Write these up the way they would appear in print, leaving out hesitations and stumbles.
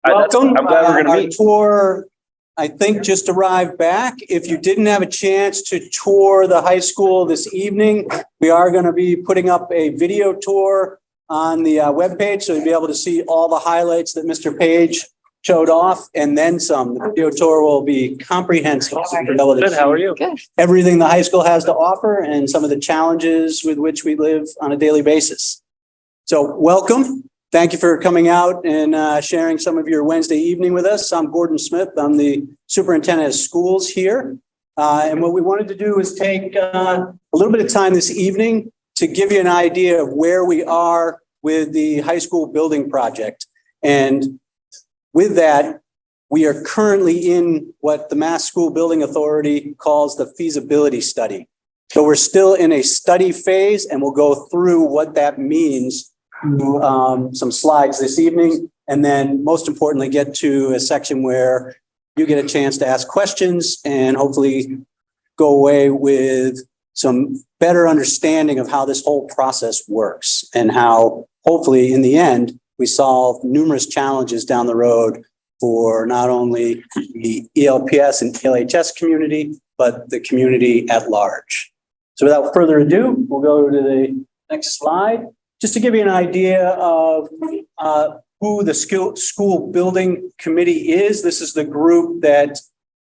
Welcome. I'm glad we're going to Our meet. tour, I think, just arrived back. If you didn't have a chance to tour the high school this evening, we are going to be putting up a video tour on the webpage, so you'll be able to see all the highlights that Mr. Page showed off, and then some. The video tour will be comprehensive. So you'll be able to Good, how are see you? Good. everything the high school has to offer and some of the challenges with which we live on a daily basis. So welcome. Thank you for coming out and sharing some of your Wednesday evening with us. I'm Gordon Smith. I'm the superintendent of schools here. And what we wanted to do is take a little bit of time this evening to give you an idea of where we are with the high school building project. And with that, we are currently in what the Mass School Building Authority calls the feasibility study. So we're still in a study phase, and we'll go through what that means through some slides this evening, and then most importantly, get to a section where you get a chance to ask questions and hopefully go away with some better understanding of how this whole process works and how hopefully in the end, we solve numerous challenges down the road for not only the ELPS and LHS community, but the community at large. So without further ado, we'll go to the next slide. Just to give you an idea of who the school building committee is, this is the group that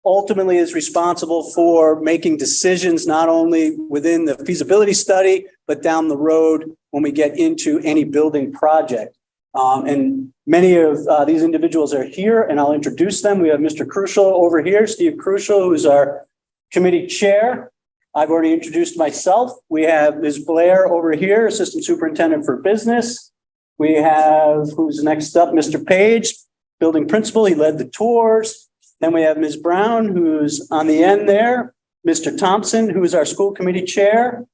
ultimately is responsible for making decisions not only within the feasibility study, but down the road when we get into any building project. And many of these individuals are here, and I'll introduce them. We have Mr. Crucial over here, Steve Crucial, who's our committee chair. I've already introduced myself. We have Ms. Blair over here, Assistant Superintendent for Business. We have, who's next up, Mr. Page, Building Principal. He led the tours. Then we have Ms. Brown, who's on the end there. Mr. Thompson, who is our school committee chair.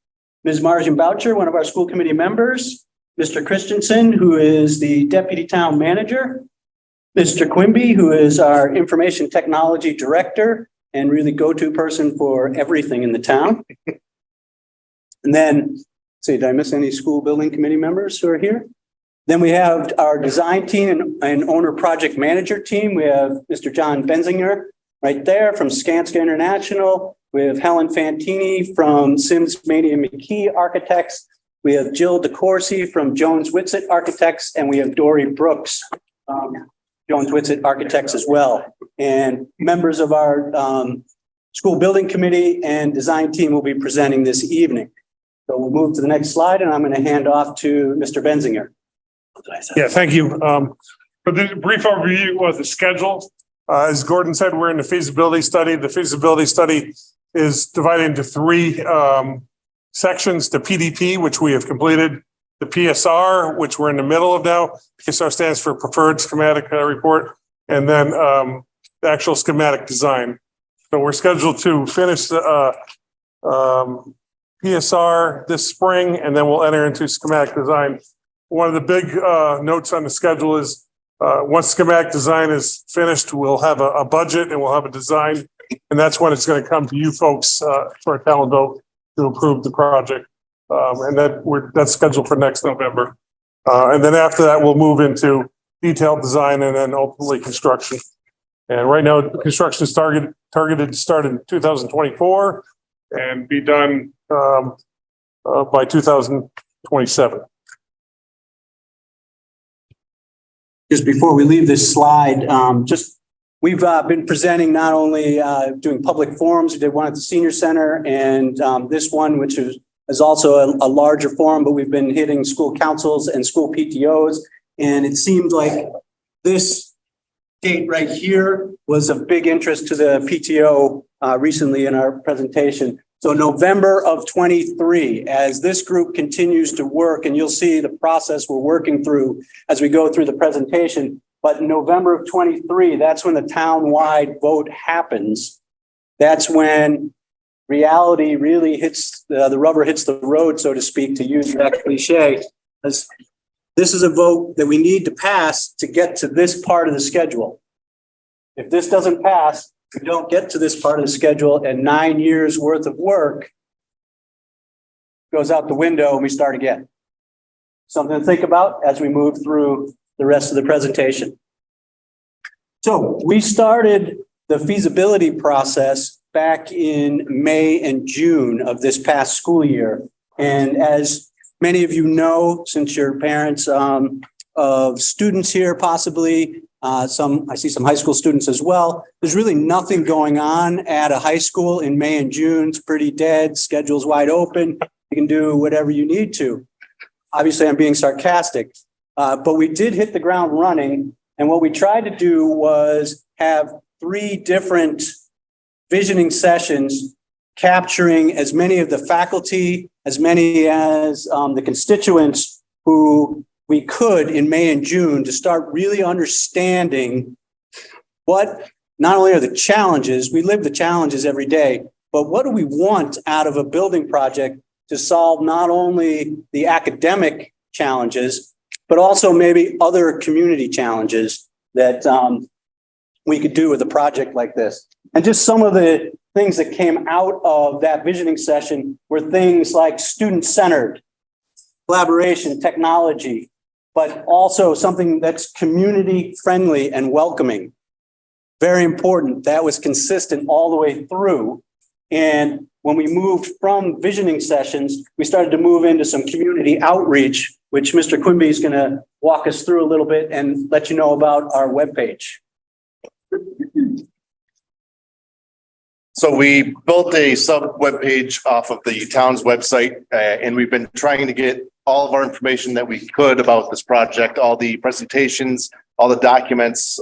Ms. Marjan Boucher, one of our school committee members. Mr. Christensen, who is the deputy town manager. Mr. Quimby, who is our information technology director and really go-to person for everything in the town. And then, see, did I miss any school building committee members who are here? Then we have our design team and owner project manager team. We have Mr. John Benzinger right there from Skanska International. We have Helen Fantini from Sims Mania McKee Architects. We have Jill DeCourcy from Jones Whitsitt Architects, and we have Dory Brooks, Jones Whitsitt Architects as well. And members of our school building committee and design team will be presenting this evening. So we'll move to the next slide, and I'm going to hand off to Mr. Benzinger. Yeah, thank you. For the brief overview of the schedule, as Gordon said, we're in the feasibility study. The feasibility study is divided into three sections: the PDP, which we have completed; the PSR, which we're in the middle of now. PSR stands for Preferred Schematic Report, and then the actual schematic design. So we're scheduled to finish the PSR this spring, and then we'll enter into schematic design. One of the big notes on the schedule is once schematic design is finished, we'll have a budget and we'll have a design, and that's when it's going to come to you folks for a talent vote to approve the project. And that's scheduled for next November. And then after that, we'll move into detailed design and then ultimately construction. And right now, construction is targeted to start in 2024 and be done by 2027. Just before we leave this slide, we've been presenting not only doing public forums. We did one at the senior center, and this one, which is also a larger forum, but we've been hitting school councils and school PTOs. And it seemed like this date right here was of big interest to the PTO recently in our presentation. So November of 23, as this group continues to work, and you'll see the process we're working through as we go through the presentation. But in November of 23, that's when the town-wide vote happens. That's when reality really hits, the rubber hits the road, so to speak, to use that cliche. This is a vote that we need to pass to get to this part of the schedule. If this doesn't pass, we don't get to this part of the schedule, and 9 years worth of work goes out the window and we start again. Something to think about as we move through the rest of the presentation. So we started the feasibility process back in May and June of this past school year. And as many of you know, since you're parents of students here, possibly, I see some high school students as well. There's really nothing going on at a high school in May and June. It's pretty dead. Schedule's wide open. You can do whatever you need to. Obviously, I'm being sarcastic, but we did hit the ground running. And what we tried to do was have 3 different visioning sessions capturing as many of the faculty, as many as the constituents who we could in May and June to start really understanding what not only are the challenges, we live the challenges every day, but what do we want out of a building project to solve not only the academic challenges, but also maybe other community challenges that we could do with a project like this. And just some of the things that came out of that visioning session were things like student-centered, collaboration, technology, but also something that's community-friendly and welcoming. Very important. That was consistent all the way through. And when we moved from visioning sessions, we started to move into some community outreach, which Mr. Quimby is going to walk us through a little bit and let you know about our webpage. So we built a sub webpage off of the town's website, and we've been trying to get all of our information that we could about this project, all the presentations, all the documents,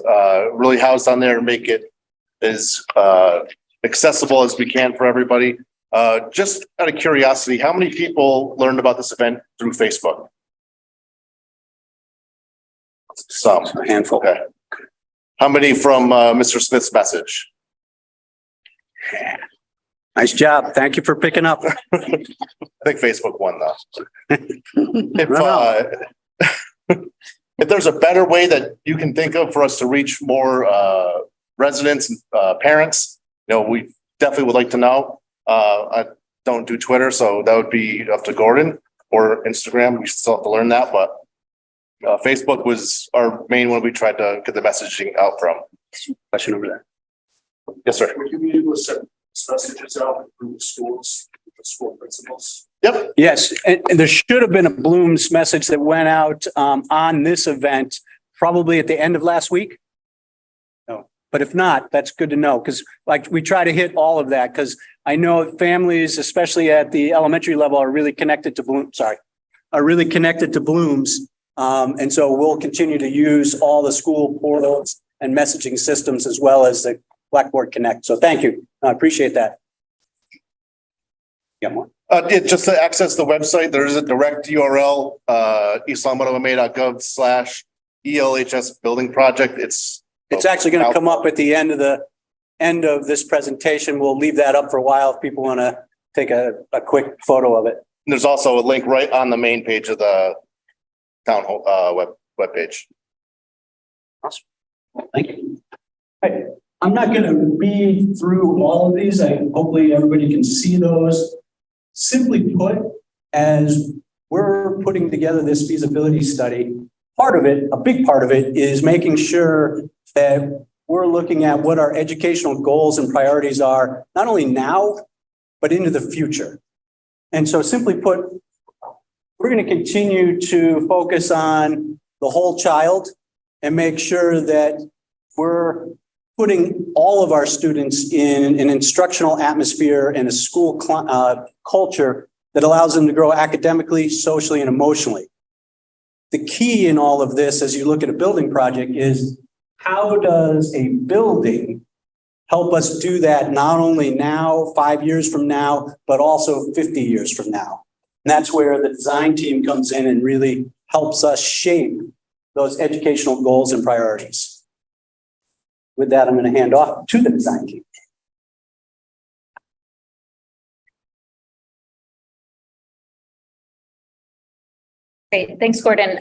really housed on there and make it as accessible as we can for everybody. Just out of curiosity, how many people learned about this event through Facebook? Some. A handful. Okay. How many from Mr. Smith's message? Nice job. Thank you for picking up. I think Facebook won though. If there's a better way that you can think of for us to reach more residents and parents, we definitely would like to know. I don't do Twitter, so that would be up to Gordon, or Instagram. We still have to learn that, but Facebook was our main one we tried to get the messaging out from. Question over there. Yes, sir. Would you be able to send messages out through the schools, the school principals? Yep. Yes, and there should have been a Bloom's message that went out on this event, probably at the end of last week. No, but if not, that's good to know, because like we try to hit all of that, because I know families, especially at the elementary level, are really connected to Bloom's. And so we'll continue to use all the school portals and messaging systems as well as the Blackboard Connect. So thank you. I appreciate that. Got more? Just to access the website, there is a direct URL, eastlongmeadowma.gov/ELHS building project. It's actually going to come up at the end of this presentation. We'll leave that up for a while if people want to take a quick photo of it. There's also a link right on the main page of the town webpage. Awesome. Thank you. Hey, I'm not going to read through all of these. Hopefully everybody can see those. Simply put, as we're putting together this feasibility study, a big part of it is making sure that we're looking at what our educational goals and priorities are, not only now, but into the future. And so simply put, we're going to continue to focus on the whole child and make sure that we're putting all of our students in an instructional atmosphere and a school culture that allows them to grow academically, socially, and emotionally. The key in all of this, as you look at a building project, is how does a building help us do that not only now, 5 years from now, but also 50 years from now? And that's where the design team comes in and really helps us shape those educational goals and priorities. With that, I'm going to hand off to the design team. Great, thanks, Gordon.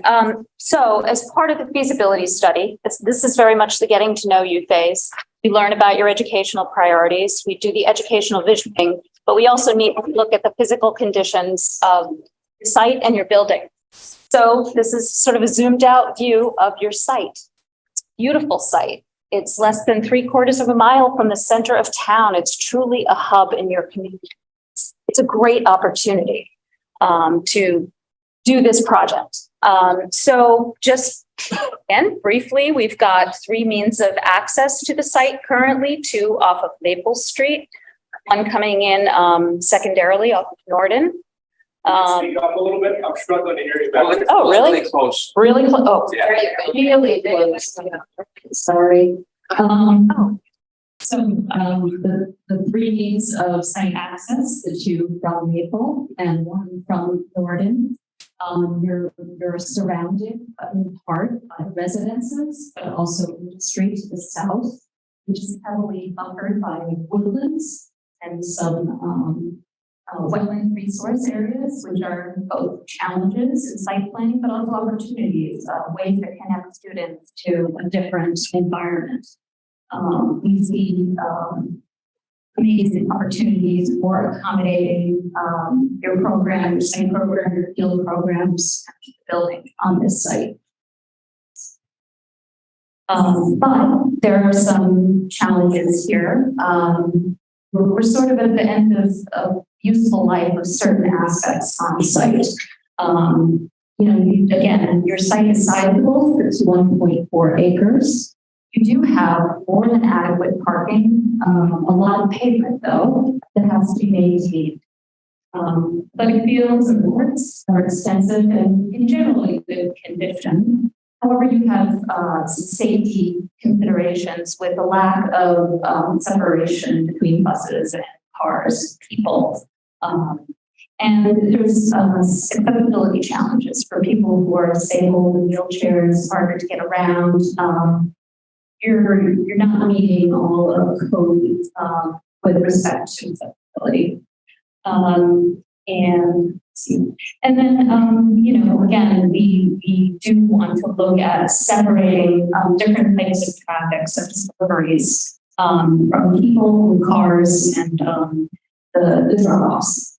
So as part of the feasibility study, this is very much the getting to know you phase. We learn about your educational priorities. We do the educational visioning, but we also need to look at the physical conditions of the site and your building. So this is sort of a zoomed out view of your site. Beautiful site. It's less than 3/4 of a mile from the center of town. It's truly a hub in your community. It's a great opportunity to do this project. So just again, briefly, we've got 3 means of access to the site currently, 2 off of Maple Street, 1 coming in secondarily off of Norden. Speak up a little bit. I'm struggling to hear you back. Oh, really? Close. Really close. Oh, Yeah. really close. Sorry. So, the 3 means of site access, the 2 from Maple and 1 from Norden. You're surrounded in part by residences, but also industry to the south, which is heavily buffered by woodlands and some wetland resource areas, which are both challenges in site planning, but also opportunities, ways that connect students to a different environment. We see amazing opportunities for accommodating your program, your site program, your field programs, building on this site. But there are some challenges here. We're sort of at the end of useful life of certain aspects on site. Again, your site is sizable, it's 1.4 acres. You do have more than adequate parking, a lot of pavement though, that has to be maintained. Athletic fields and courts are extensive and in generally good condition. However, you have some safety considerations with the lack of separation between buses and cars, people. And there's accessibility challenges for people who are disabled in wheelchairs, harder to get around. You're not meeting all of the code with respect to accessibility. And then, again, we do want to look at separating different types of traffic, such as deliveries from people, from cars, and the drop-offs.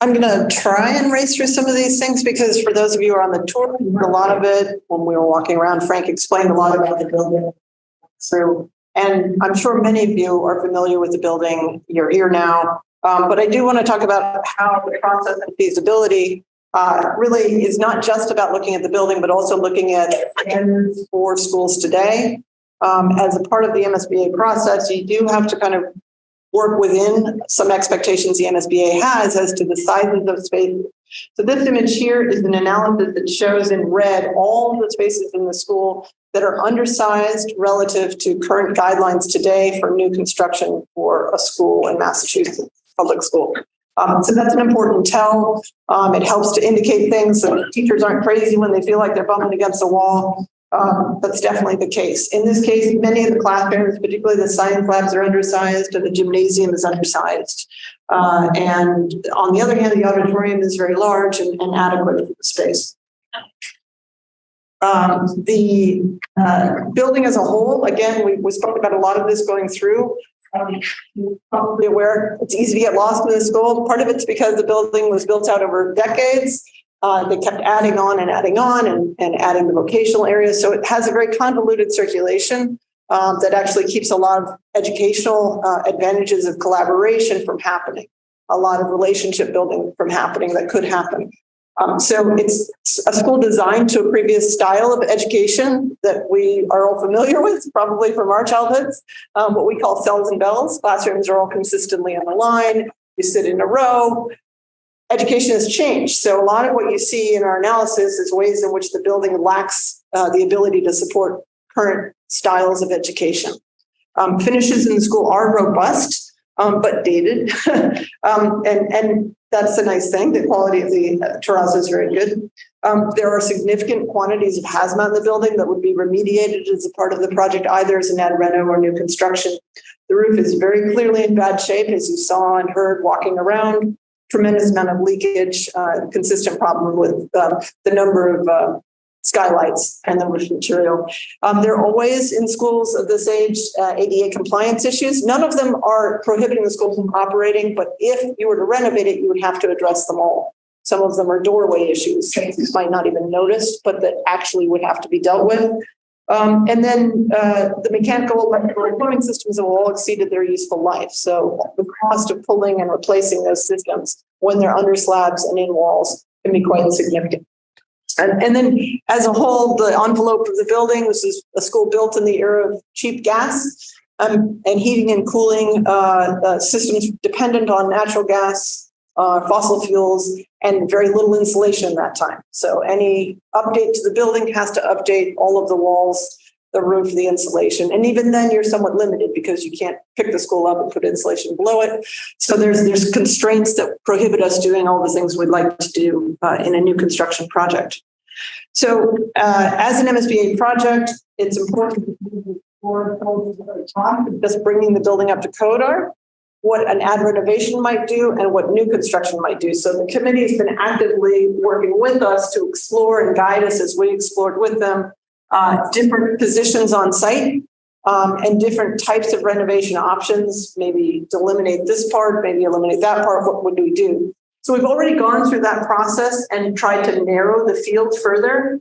I'm going to try and race through some of these things because for those of you who are on the tour, you heard a lot of it when we were walking around. Frank explained a lot about the building. And I'm sure many of you are familiar with the building. You're here now. But I do want to talk about how the process and feasibility really is not just about looking at the building, but also looking at standards for schools today. As a part of the MSBA process, you do have to kind of work within some expectations the MSBA has as to the sizes of spaces. So this image here is an analysis that shows in red all the spaces in the school that are undersized relative to current guidelines today for new construction for a school in Massachusetts, public school. So that's an important tell. It helps to indicate things so teachers aren't crazy when they feel like they're bumping against a wall. That's definitely the case. In this case, many of the class areas, particularly the science labs, are undersized, and the gymnasium is undersized. And on the other hand, the auditorium is very large and adequate for the space. The building as a whole, again, we spoke about a lot of this going through. You're probably aware it's easy to get lost in the school. Part of it's because the building was built out over decades. They kept adding on and adding the vocational areas. So it has a very convoluted circulation that actually keeps a lot of educational advantages of collaboration from happening, a lot of relationship building from happening that could happen. So it's a school designed to a previous style of education that we are all familiar with, probably from our childhoods, what we call cells and bells. Classrooms are all consistently on the line. You sit in a row. Education has changed. So a lot of what you see in our analysis is ways in which the building lacks the ability to support current styles of education. Finishes in the school are robust, but dated. And that's a nice thing. The quality of the terrazzo is very good. There are significant quantities of hazmat in the building that would be remediated as a part of the project, either as an ad reno or new construction. The roof is very clearly in bad shape, as you saw and heard walking around. Tremendous amount of leakage, consistent problem with the number of skylights and the roof material. There are always in schools of this age ADA compliance issues. None of them are prohibiting the school from operating, but if you were to renovate it, you would have to address them all. Some of them are doorway issues, things you might not even notice, but that actually would have to be dealt with. And then the mechanical, electrical, and plumbing systems have all exceeded their useful life. So the cost of pulling and replacing those systems when they're under slabs and in walls can be quite significant. And then as a whole, the envelope of the building, this is a school built in the era of cheap gas and heating and cooling systems dependent on natural gas, fossil fuels, and very little insulation that time. So any update to the building has to update all of the walls, the roof, the insulation. And even then you're somewhat limited because you can't pick the school up and put insulation below it. So there's constraints that prohibit us doing all the things we'd like to do in a new construction project. So as an MSBA project, it's important to just bringing the building up to code are, what an ad renovation might do and what new construction might do. So the committee has been actively working with us to explore and guide us as we explored with them different positions on site and different types of renovation options, maybe to eliminate this part, maybe eliminate that part, what would we do? So we've already gone through that process and tried to narrow the field further.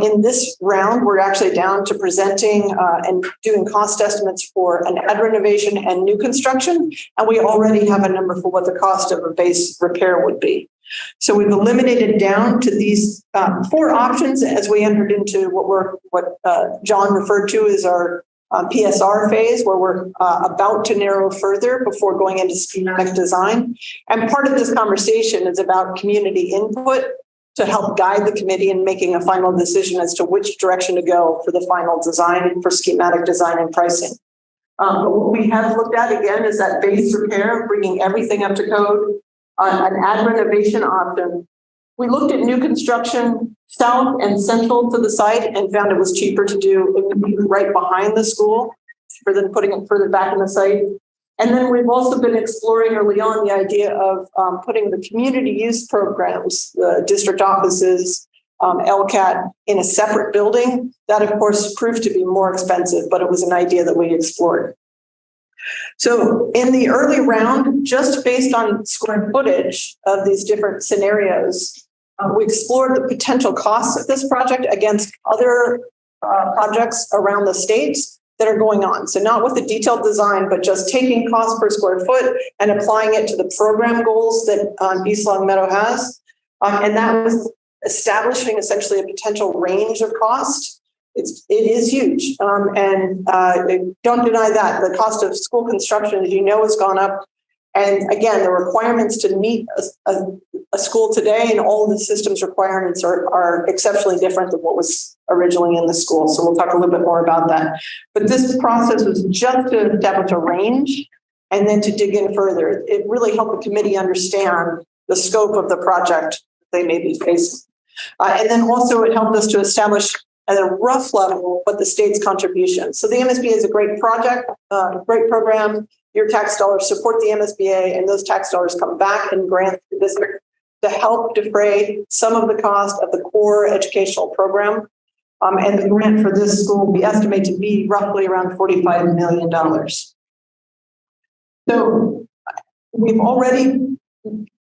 In this round, we're actually down to presenting and doing cost estimates for an ad renovation and new construction. And we already have a number for what the cost of a base repair would be. So we've eliminated down to these 4 options as we entered into what John referred to as our PSR phase, where we're about to narrow further before going into schematic design. And part of this conversation is about community input to help guide the committee in making a final decision as to which direction to go for the final design and for schematic design and pricing. But what we have looked at again is that base repair, bringing everything up to code, an ad renovation option. We looked at new construction south and central to the site and found it was cheaper to do right behind the school rather than putting it further back in the site. And then we've also been exploring early on the idea of putting the community use programs, the district offices, LCAT in a separate building. That, of course, proved to be more expensive, but it was an idea that we explored. So in the early round, just based on square footage of these different scenarios, we explored the potential costs of this project against other projects around the state that are going on. So not with the detailed design, but just taking cost per square foot and applying it to the program goals that East Longmeadow has. And that was establishing essentially a potential range of cost. It is huge. And don't deny that. The cost of school construction, as you know, has gone up. And again, the requirements to meet a school today and all the systems requirements are exceptionally different than what was originally in the school. So we'll talk a little bit more about that. But this process was just to establish a range and then to dig in further. It really helped the committee understand the scope of the project they may be facing. And then also it helped us to establish at a rough level what the state's contribution. So the MSBA is a great project, great program. Your tax dollars support the MSBA, and those tax dollars come back and grant the district to help defray some of the cost of the core educational program. And the grant for this school, we estimate to be roughly around $45 million. So we've already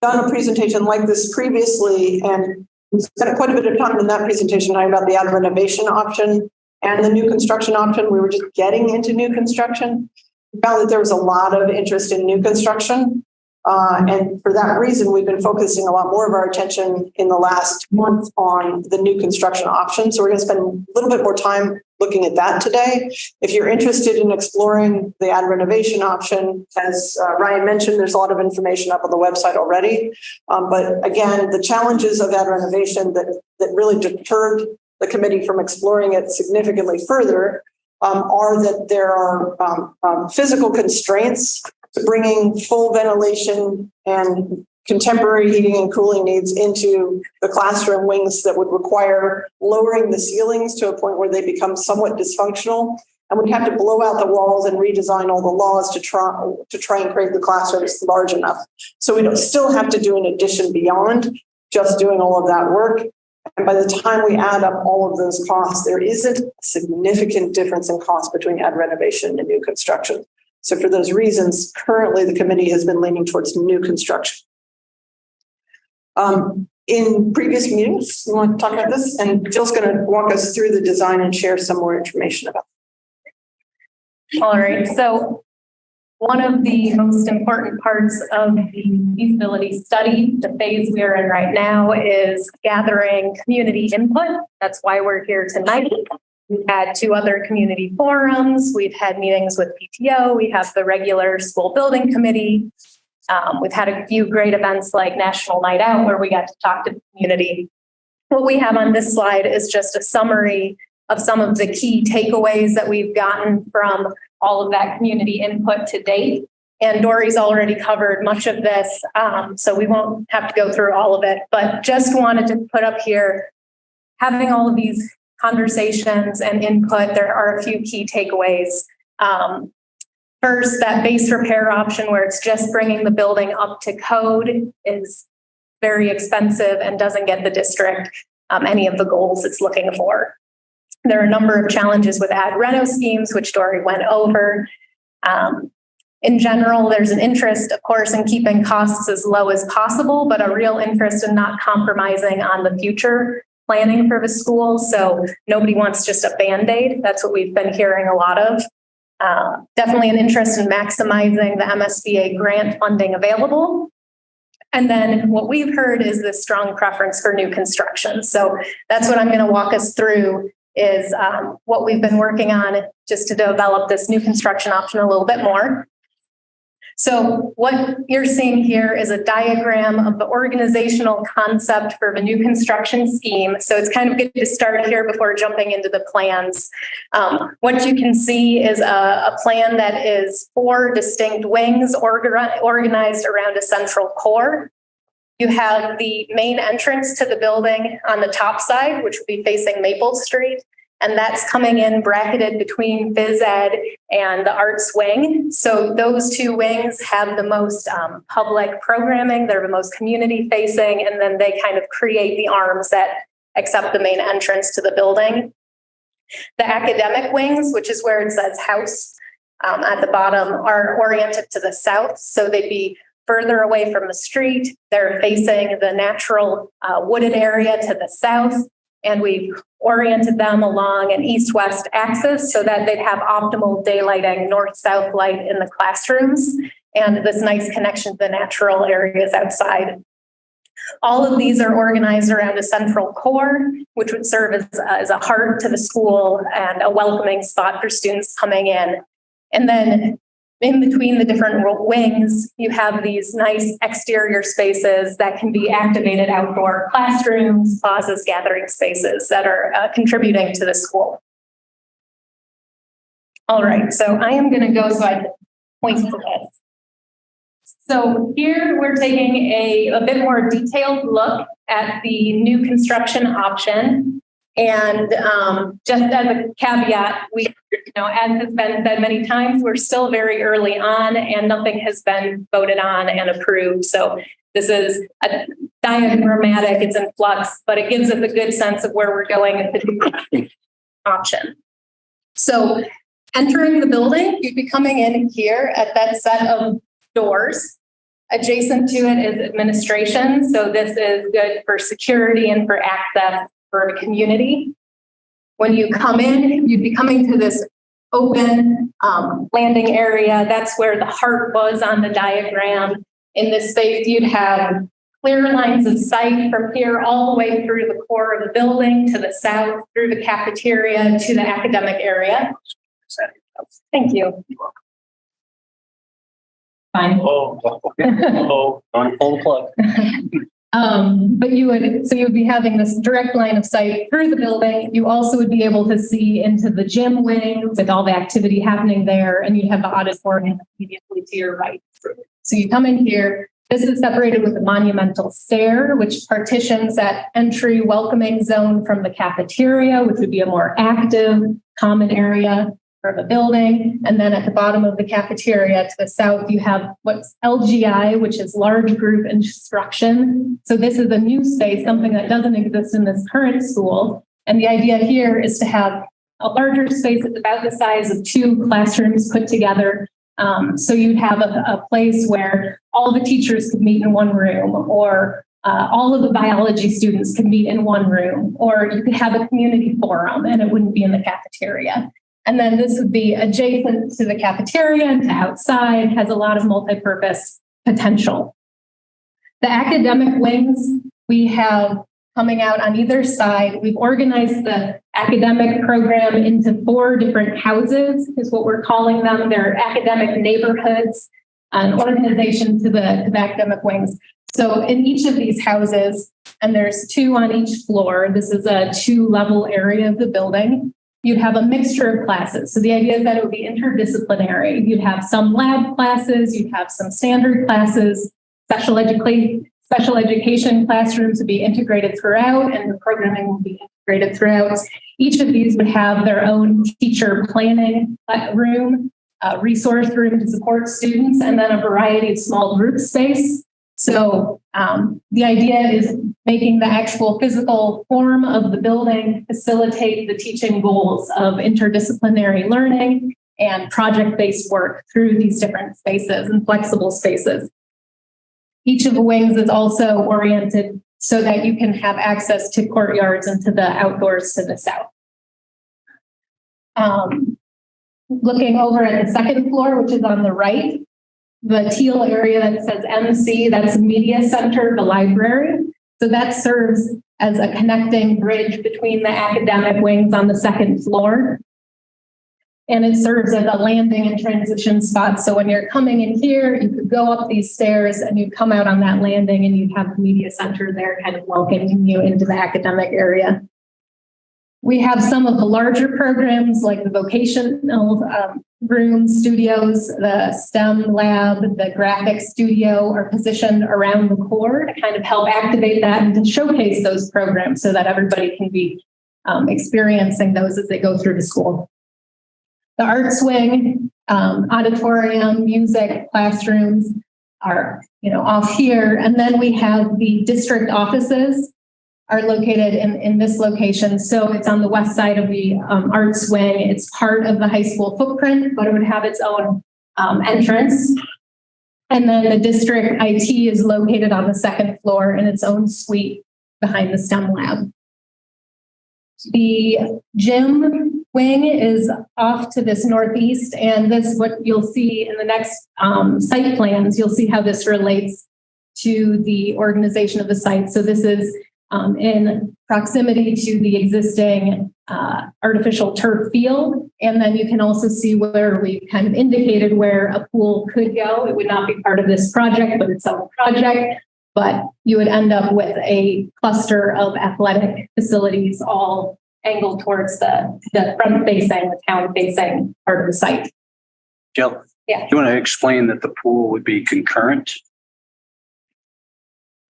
done a presentation like this previously, and we spent quite a bit of time in that presentation talking about the ad renovation option and the new construction option. We were just getting into new construction. We found that there was a lot of interest in new construction. And for that reason, we've been focusing a lot more of our attention in the last month on the new construction option. So we're going to spend a little bit more time looking at that today. If you're interested in exploring the ad renovation option, as Ryan mentioned, there's a lot of information up on the website already. But again, the challenges of ad renovation that really deterred the committee from exploring it significantly further are that there are physical constraints to bringing full ventilation and contemporary heating and cooling needs into the classroom wings that would require lowering the ceilings to a point where they become somewhat dysfunctional. And we'd have to blow out the walls and redesign all the laws to try and create the classrooms large enough. So we still have to do an addition beyond just doing all of that work. And by the time we add up all of those costs, there isn't a significant difference in cost between ad renovation and new construction. So for those reasons, currently the committee has been leaning towards new construction. In previous meetings, you want to talk about this? And Jill's going to walk us through the design and share some more information about it. All right, so one of the most important parts of the feasibility study, the phase we are in right now, is gathering community input. That's why we're here tonight. We've had 2 other community forums. We've had meetings with PTO. We have the regular school building committee. We've had a few great events like National Night Out where we got to talk to the community. What we have on this slide is just a summary of some of the key takeaways that we've gotten from all of that community input to date. And Dory's already covered much of this, so we won't have to go through all of it, but just wanted to put up here, having all of these conversations and input, there are a few key takeaways. First, that base repair option where it's just bringing the building up to code is very expensive and doesn't get the district any of the goals it's looking for. There are a number of challenges with ad reno schemes, which Dory went over. In general, there's an interest, of course, in keeping costs as low as possible, but a real interest in not compromising on the future planning for the school. So nobody wants just a Band-Aid. That's what we've been hearing a lot of. Definitely an interest in maximizing the MSBA grant funding available. And then what we've heard is this strong preference for new construction. So that's what I'm going to walk us through is what we've been working on just to develop this new construction option a little bit more. So what you're seeing here is a diagram of the organizational concept for the new construction scheme. So it's kind of good to start here before jumping into the plans. What you can see is a plan that is 4 distinct wings organized around a central core. You have the main entrance to the building on the top side, which would be facing Maple Street. And that's coming in bracketed between phys ed and the arts wing. So those 2 wings have the most public programming. They're the most community facing, and then they kind of create the arms that accept the main entrance to the building. The academic wings, which is where it says house at the bottom, are oriented to the south. So they'd be further away from the street. They're facing the natural wooded area to the south. And we've oriented them along an east-west axis so that they'd have optimal daylighting, north-south light in the classrooms, and this nice connection to the natural areas outside. All of these are organized around a central core, which would serve as a heart to the school and a welcoming spot for students coming in. And then in between the different wings, you have these nice exterior spaces that can be activated outdoor classrooms, plazas, gathering spaces that are contributing to the school. All right, so I am going to go so I can point to this. So here we're taking a bit more detailed look at the new construction option. And just as a caveat, we, as has been said many times, we're still very early on and nothing has been voted on and approved. So this is a diagrammatic, it's in flux, but it gives us a good sense of where we're going with the option. So entering the building, you'd be coming in here at that set of doors. Adjacent to it is administration. So this is good for security and for access for the community. When you come in, you'd be coming to this open landing area. That's where the heart was on the diagram. In this space, you'd have clear lines of sight from here all the way through the core of the building to the south, through the cafeteria to the academic area. Thank you. Fine. On full plug. But you would be having this direct line of sight through the building. You also would be able to see into the gym wing with all the activity happening there, and you'd have the auditorium immediately to your right. So you come in here. This is separated with a monumental stair, which partitions that entry welcoming zone from the cafeteria, which would be a more active common area. of a building. And then at the bottom of the cafeteria to the south, you have what's LGI, which is large group instruction. So this is a new space, something that doesn't exist in this current school. And the idea here is to have a larger space that's about the size of 2 classrooms put together. So you'd have a place where all the teachers could meet in one room, or all of the biology students could meet in one room, or you could have a community forum and it wouldn't be in the cafeteria. And then this would be adjacent to the cafeteria and to outside, has a lot of multi-purpose potential. The academic wings we have coming out on either side. We've organized the academic program into 4 different houses, is what we're calling them. They're academic neighborhoods, an organization to the academic wings. So in each of these houses, and there's 2 on each floor, this is a 2-level area of the building, you'd have a mixture of classes. So the idea is that it would be interdisciplinary. You'd have some lab classes, you'd have some standard classes, special education classrooms would be integrated throughout, and the programming will be integrated throughout. Each of these would have their own teacher planning room, resource room to support students, and then a variety of small group space. So the idea is making the actual physical form of the building facilitate the teaching goals of interdisciplinary learning and project-based work through these different spaces and flexible spaces. Each of the wings is also oriented so that you can have access to courtyards and to the outdoors to the south. Looking over at the second floor, which is on the right, the teal area that says MC, that's the media center, the library. So that serves as a connecting bridge between the academic wings on the second floor. And it serves as a landing and transition spot. So when you're coming in here, you could go up these stairs and you'd come out on that landing and you'd have the media center there kind of welcoming you into the academic area. We have some of the larger programs like the vocational room studios, the STEM lab, the graphics studio are positioned around the core to kind of help activate that and to showcase those programs so that everybody can be experiencing those as they go through the school. The arts wing, auditorium, music, classrooms are, off here. And then we have the district offices are located in this location. So it's on the west side of the arts wing. It's part of the high school footprint, but it would have its own entrance. And then the district IT is located on the second floor in its own suite behind the STEM lab. The gym wing is off to this northeast, and this what you'll see in the next site plans. You'll see how this relates to the organization of the site. So this is in proximity to the existing artificial turf field. And then you can also see where we kind of indicated where a pool could go. It would not be part of this project, but it's a project. But you would end up with a cluster of athletic facilities all angled towards the front-facing, the town-facing part of the site. Jill, Yeah. do you want to explain that the pool would be concurrent?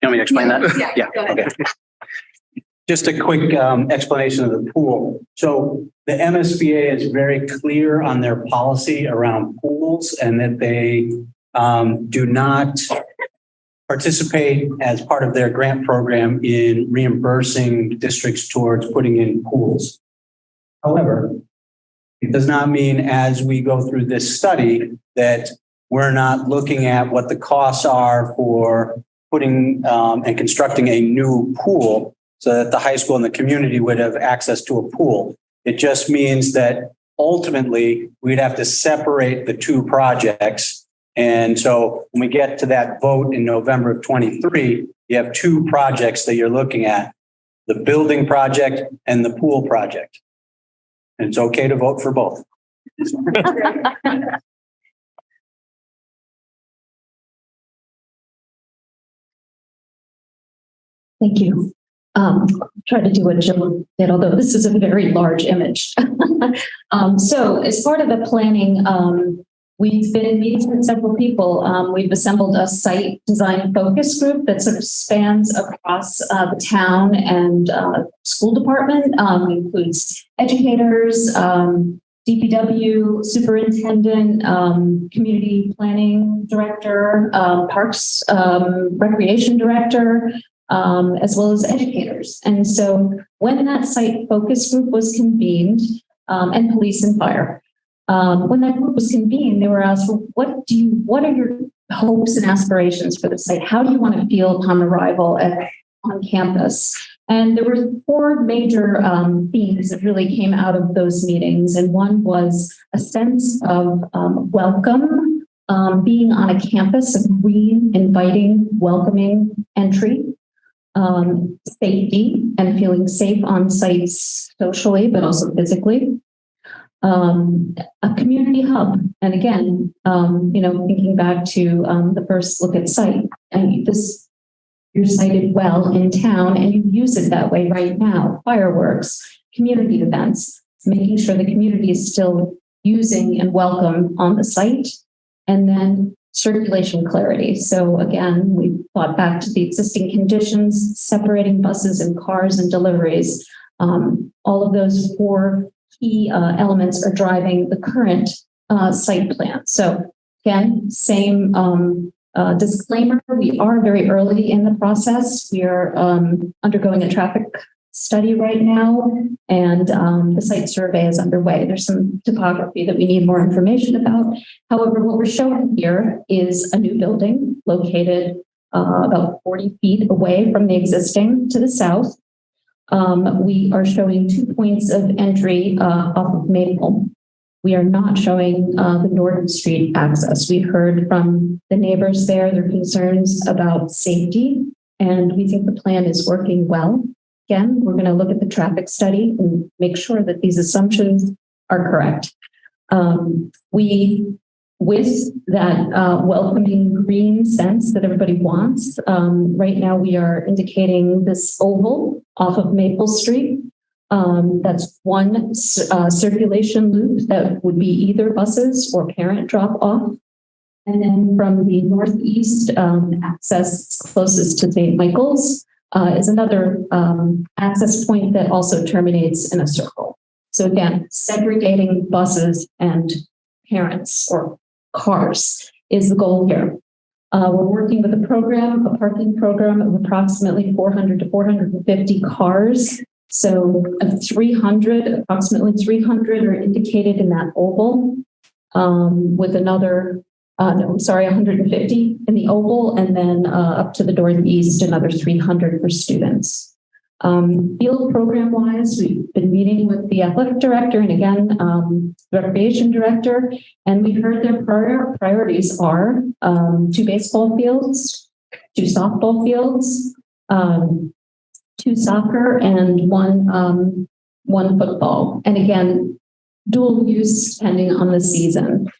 You want me to explain that? Yeah, go ahead. Okay. Just a quick explanation of the pool. So the MSBA is very clear on their policy around pools and that they do not participate as part of their grant program in reimbursing districts towards putting in pools. However, it does not mean as we go through this study that we're not looking at what the costs are for putting and constructing a new pool so that the high school and the community would have access to a pool. It just means that ultimately we'd have to separate the 2 projects. And so when we get to that vote in November of 23, you have 2 projects that you're looking at, the building project and the pool project. And it's okay to vote for both. Thank you. Try to do what Jill did, although this is a very large image. So as part of the planning, we've been meeting with several people. We've assembled a site design focus group that sort of spans across the town and school department. Includes educators, DPW superintendent, community planning director, parks, recreation director, as well as educators. And so when that site focus group was convened, and police and fire, when that group was convened, they were asked, well, what are your hopes and aspirations for the site? How do you want to feel upon arrival on campus? And there were four major themes that really came out of those meetings. And one was a sense of welcome, being on a campus of green, inviting, welcoming entry, safety and feeling safe on sites socially, but also physically. A community hub. And again, thinking back to the first look at site, and you're sited well in town and you use it that way right now. Fireworks, community events, making sure the community is still using and welcome on the site. And then circulation clarity. So again, we thought back to the existing conditions, separating buses and cars and deliveries. All of those four key elements are driving the current site plan. So again, same disclaimer, we are very early in the process. We are undergoing a traffic study right now, and the site survey is underway. There's some topography that we need more information about. However, what we're showing here is a new building located about 40 feet away from the existing to the south. We are showing 2 points of entry off of Maple. We are not showing the Norton Street access. We heard from the neighbors there, their concerns about safety, and we think the plan is working well. Again, we're going to look at the traffic study and make sure that these assumptions are correct. With that welcoming green sense that everybody wants, right now we are indicating this oval off of Maple Street. That's one circulation loop that would be either buses or parent drop off. And then from the northeast access closest to St. Michael's is another access point that also terminates in a circle. So again, segregating buses and parents or cars is the goal here. We're working with a parking program of approximately 400 to 450 cars. So approximately 300 are indicated in that oval, with another, 150 in the oval, and then up to the northeast, another 300 for students. Field program wise, we've been meeting with the athletic director and again, the recreation director, and we heard their priorities are 2 baseball fields, 2 softball fields, 2 soccer, and one football. And again, dual use depending on the season.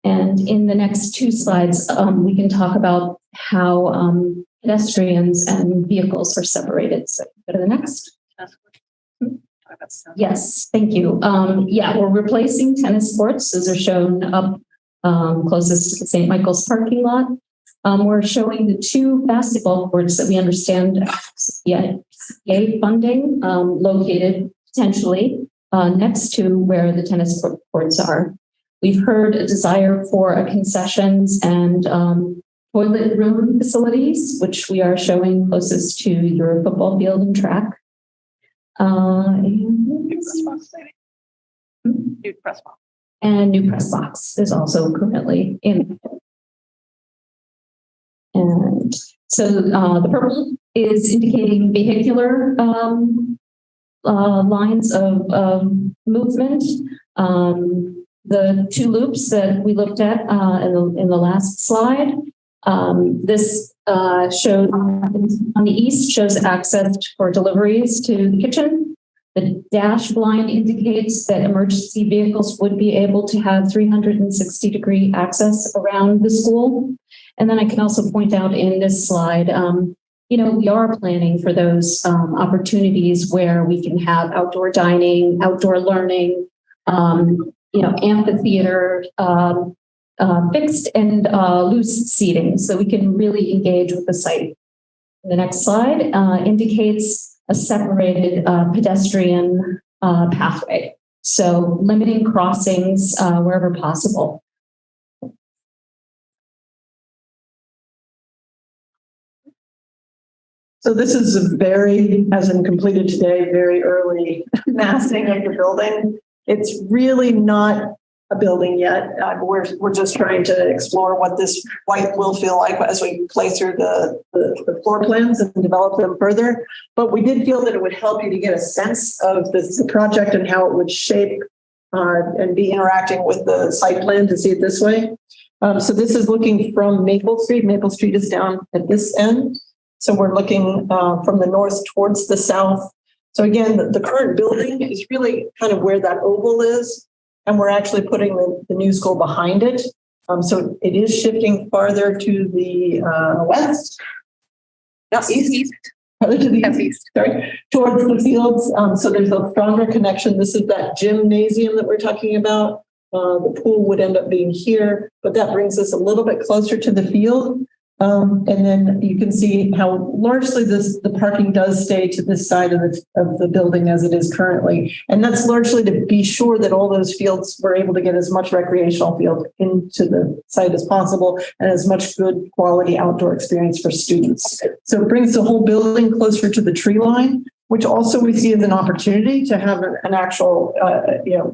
And in the next 2 slides, we can talk about how pedestrians and vehicles are separated. So go to the next. Yes, thank you. We're replacing tennis courts. Those are shown up closest to the St. Michael's parking lot. We're showing the 2 basketball courts that we understand CPA funding located potentially next to where the tennis courts are. We've heard a desire for concessions and toilet room facilities, which we are showing closest to your football field and track. New press box. And new press box is also currently in. And so the purple is indicating vehicular lines of movement. The 2 loops that we looked at in the last slide. This shows on the east shows access for deliveries to the kitchen. The dash blind indicates that emergency vehicles would be able to have 360-degree access around the school. And then I can also point out in this slide, we are planning for those opportunities where we can have outdoor dining, outdoor learning, amphitheater, fixed and loose seating, so we can really engage with the site. The next slide indicates a separated pedestrian pathway. So limiting crossings wherever possible. So this is a very, as in completed today, very early massing of the building. It's really not a building yet. We're just trying to explore what this white will feel like as we play through the floor plans and develop them further. But we did feel that it would help you to get a sense of the project and how it would shape and be interacting with the site plan to see it this way. So this is looking from Maple Street. Maple Street is down at this end. So we're looking from the north towards the south. So again, the current building is really kind of where that oval is. And we're actually putting the new school behind it. So it is shifting farther to the west. Not east. Farther to the east. Sorry, towards the fields. So there's a stronger connection. This is that gymnasium that we're talking about. The pool would end up being here, but that brings us a little bit closer to the field. And then you can see how largely the parking does stay to this side of the building as it is currently. And that's largely to be sure that all those fields were able to get as much recreational field into the site as possible and as much good quality outdoor experience for students. So it brings the whole building closer to the tree line, which also we see as an opportunity to have an actual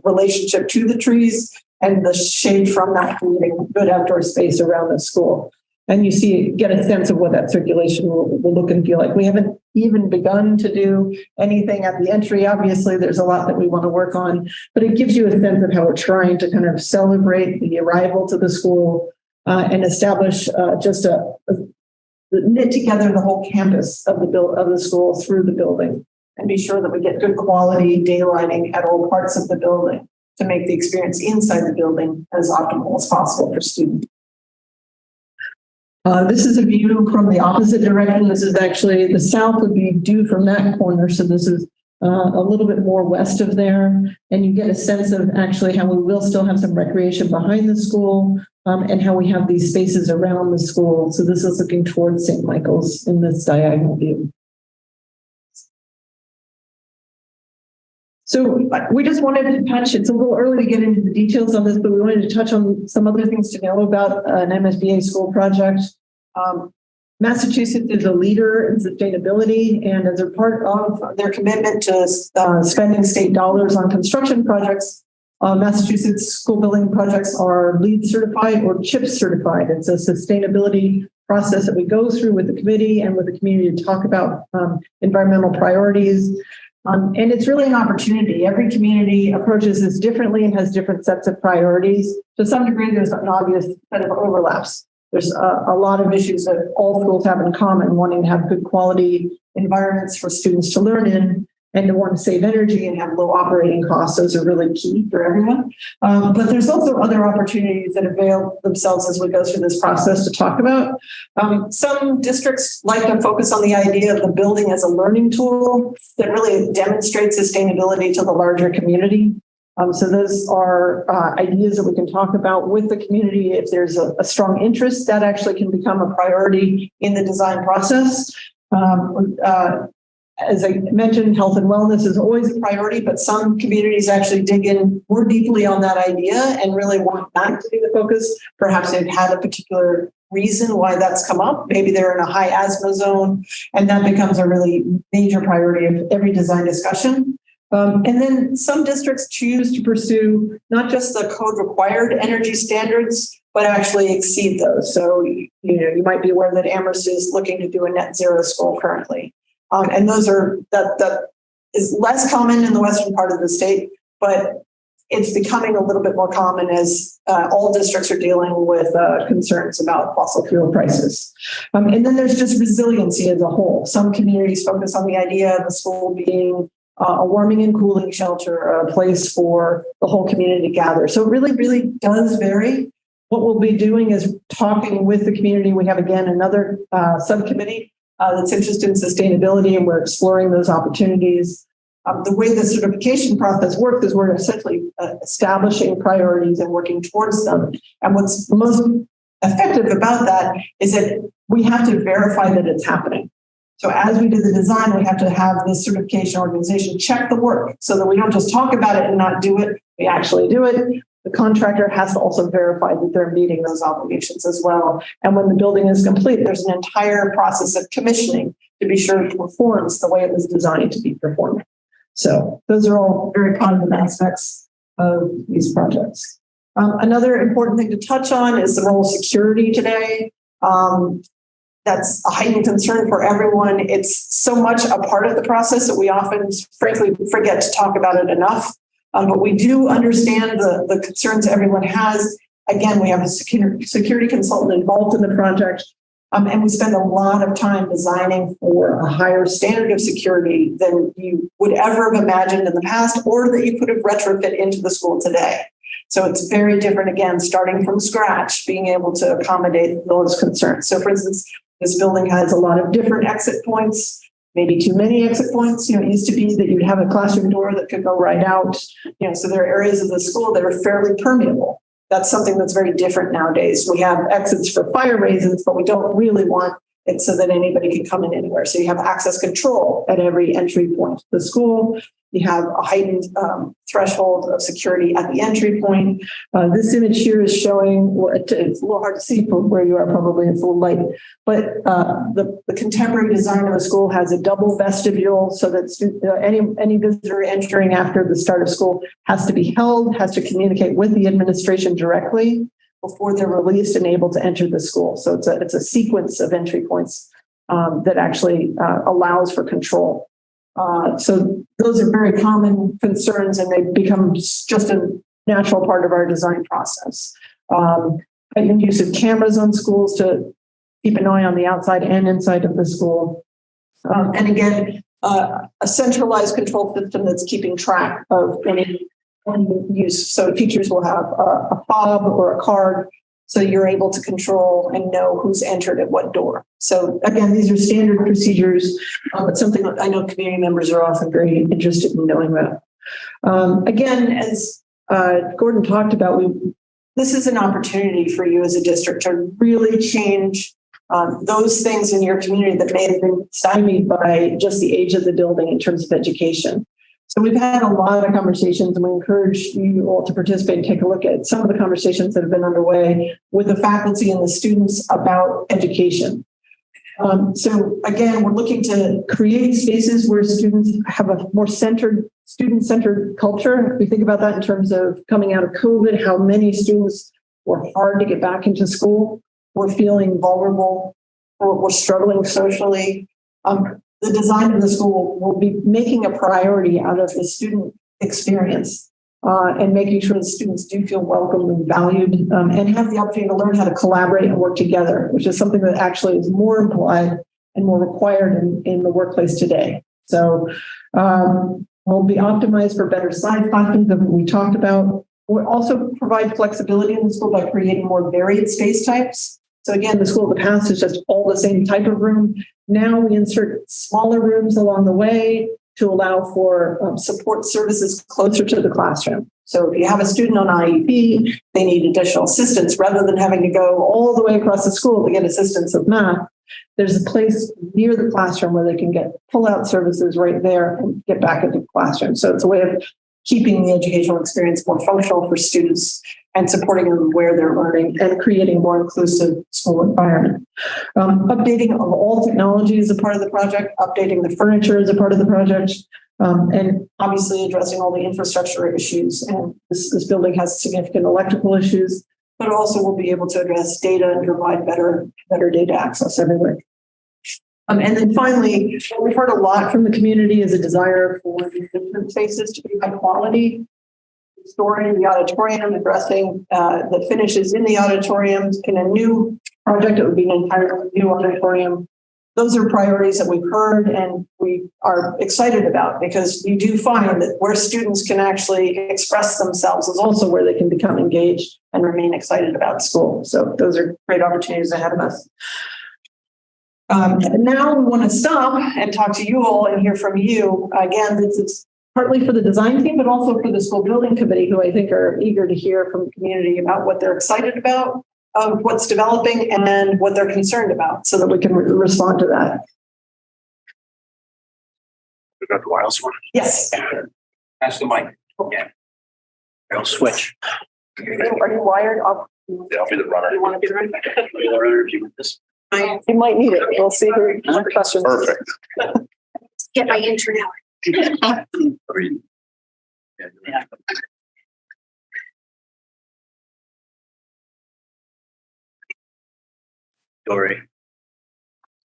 relationship to the trees and the shade from that, creating good outdoor space around the school. And you get a sense of what that circulation will look and feel like. We haven't even begun to do anything at the entry. Obviously, there's a lot that we want to work on, but it gives you a sense of how we're trying to kind of celebrate the arrival to the school and establish knit together the whole campus of the school through the building and be sure that we get good quality daylighting at all parts of the building to make the experience inside the building as optimal as possible for students. This is a view from the opposite direction. This is actually the south would be due from that corner. So this is a little bit more west of there. And you get a sense of actually how we will still have some recreation behind the school and how we have these spaces around the school. So this is looking towards St. Michael's in this diagonal view. So we just wanted to touch, it's a little early to get into the details on this, but we wanted to touch on some other things to know about an MSBA school project. Massachusetts is a leader in sustainability, and as a part of their commitment to spending state dollars on construction projects, Massachusetts school building projects are LEED certified or CHIP certified. It's a sustainability process that we go through with the committee and with the community to talk about environmental priorities. And it's really an opportunity. Every community approaches this differently and has different sets of priorities. To some degree, there's an obvious set of overlaps. There's a lot of issues that all schools have in common, wanting to have good quality environments for students to learn in and to want to save energy and have low operating costs. Those are really key for everyone. But there's also other opportunities that avail themselves as we go through this process to talk about. Some districts like to focus on the idea of the building as a learning tool that really demonstrates sustainability to the larger community. So those are ideas that we can talk about with the community. If there's a strong interest, that actually can become a priority in the design process. As I mentioned, health and wellness is always a priority, but some communities actually dig in more deeply on that idea and really want that to be the focus. Perhaps they've had a particular reason why that's come up. Maybe they're in a high asthma zone, and that becomes a really major priority of every design discussion. And then some districts choose to pursue not just the code required energy standards, but actually exceed those. So, you might be aware that Amherst is looking to do a net zero school currently. And that is less common in the western part of the state, but it's becoming a little bit more common as all districts are dealing with concerns about fossil fuel prices. And then there's just resiliency as a whole. Some communities focus on the idea of the school being a warming and cooling shelter, a place for the whole community to gather. So it really, really does vary. What we'll be doing is talking with the community. We have, again, another subcommittee that's interested in sustainability, and we're exploring those opportunities. The way the certification process works is we're essentially establishing priorities and working towards them. And what's most effective about that is that we have to verify that it's happening. So as we do the design, we have to have this certification organization check the work so that we don't just talk about it and not do it. We actually do it. The contractor has to also verify that they're meeting those obligations as well. And when the building is complete, there's an entire process of commissioning to be sure it performs the way it was designed to be performed. So those are all very positive aspects of these projects. Another important thing to touch on is the role of security today. That's a heightened concern for everyone. It's so much a part of the process that we often, frankly, forget to talk about it enough. But we do understand the concerns everyone has. Again, we have a security consultant involved in the project, and we spend a lot of time designing for a higher standard of security than you would ever have imagined in the past, or that you could have retrofit into the school today. So it's very different, again, starting from scratch, being able to accommodate those concerns. So for instance, this building has a lot of different exit points, maybe too many exit points. It used to be that you'd have a classroom door that could go right out. So there are areas of the school that are fairly permeable. That's something that's very different nowadays. We have exits for fire reasons, but we don't really want it so that anybody can come in anywhere. So you have access control at every entry point to the school. You have a heightened threshold of security at the entry point. This image here is showing, it's a little hard to see from where you are probably in full light, but the contemporary design of the school has a double vestibule so that any visitor entering after the start of school has to be held, has to communicate with the administration directly before they're released and able to enter the school. So it's a sequence of entry points that actually allows for control. So those are very common concerns, and they become just a natural part of our design process. And use of cameras on schools to keep an eye on the outside and inside of the school. And again, a centralized control system that's keeping track of any use. So teachers will have a fob or a card, so you're able to control and know who's entered at what door. So again, these are standard procedures, but something that I know community members are often very interested in knowing about. Again, as Gordon talked about, this is an opportunity for you as a district to really change those things in your community that may have been stymied by just the age of the building in terms of education. So we've had a lot of conversations, and we encourage you all to participate and take a look at some of the conversations that have been underway with the faculty and the students about education. So again, we're looking to create spaces where students have a more student-centered culture. We think about that in terms of coming out of COVID, how many students were hard to get back into school, were feeling vulnerable, or were struggling socially. The design of the school will be making a priority out of the student experience and making sure the students do feel welcome and valued and have the opportunity to learn how to collaborate and work together, which is something that actually is more implied and more required in the workplace today. So we'll be optimized for better size classrooms that we talked about. We'll also provide flexibility in the school by creating more varied space types. So again, the school of the past is just all the same type of room. Now we insert smaller rooms along the way to allow for support services closer to the classroom. So if you have a student on IEP, they need additional assistance rather than having to go all the way across the school to get assistance with math. There's a place near the classroom where they can get pull-out services right there and get back into the classroom. So it's a way of keeping the educational experience more functional for students and supporting them where they're learning and creating a more inclusive school environment. Updating of all technology is a part of the project, updating the furniture is a part of the project, and obviously addressing all the infrastructure issues. And this building has significant electrical issues, but also will be able to address data and provide better data access everywhere. And then finally, we've heard a lot from the community is a desire for the different spaces to be high quality. Restoring the auditorium, addressing the finishes in the auditorium. In a new project, it would be an entirely new auditorium. Those are priorities that we've heard and we are excited about, because you do find that where students can actually express themselves is also where they can become engaged and remain excited about school. So those are great opportunities ahead of us. Now we want to stop and talk to you all and hear from you. Again, it's partly for the design team, but also for the school building committee, who I think are eager to hear from the community about what they're excited about, what's developing, and what they're concerned about, so that we can respond to that. got the wireless one. Yes. That's the mic. Yeah. I'll switch. Are you wired up? Yeah, I'll be the runner. You want to be the runner? This. You might need it. We'll see who questions. Perfect. Get my internet. Dory.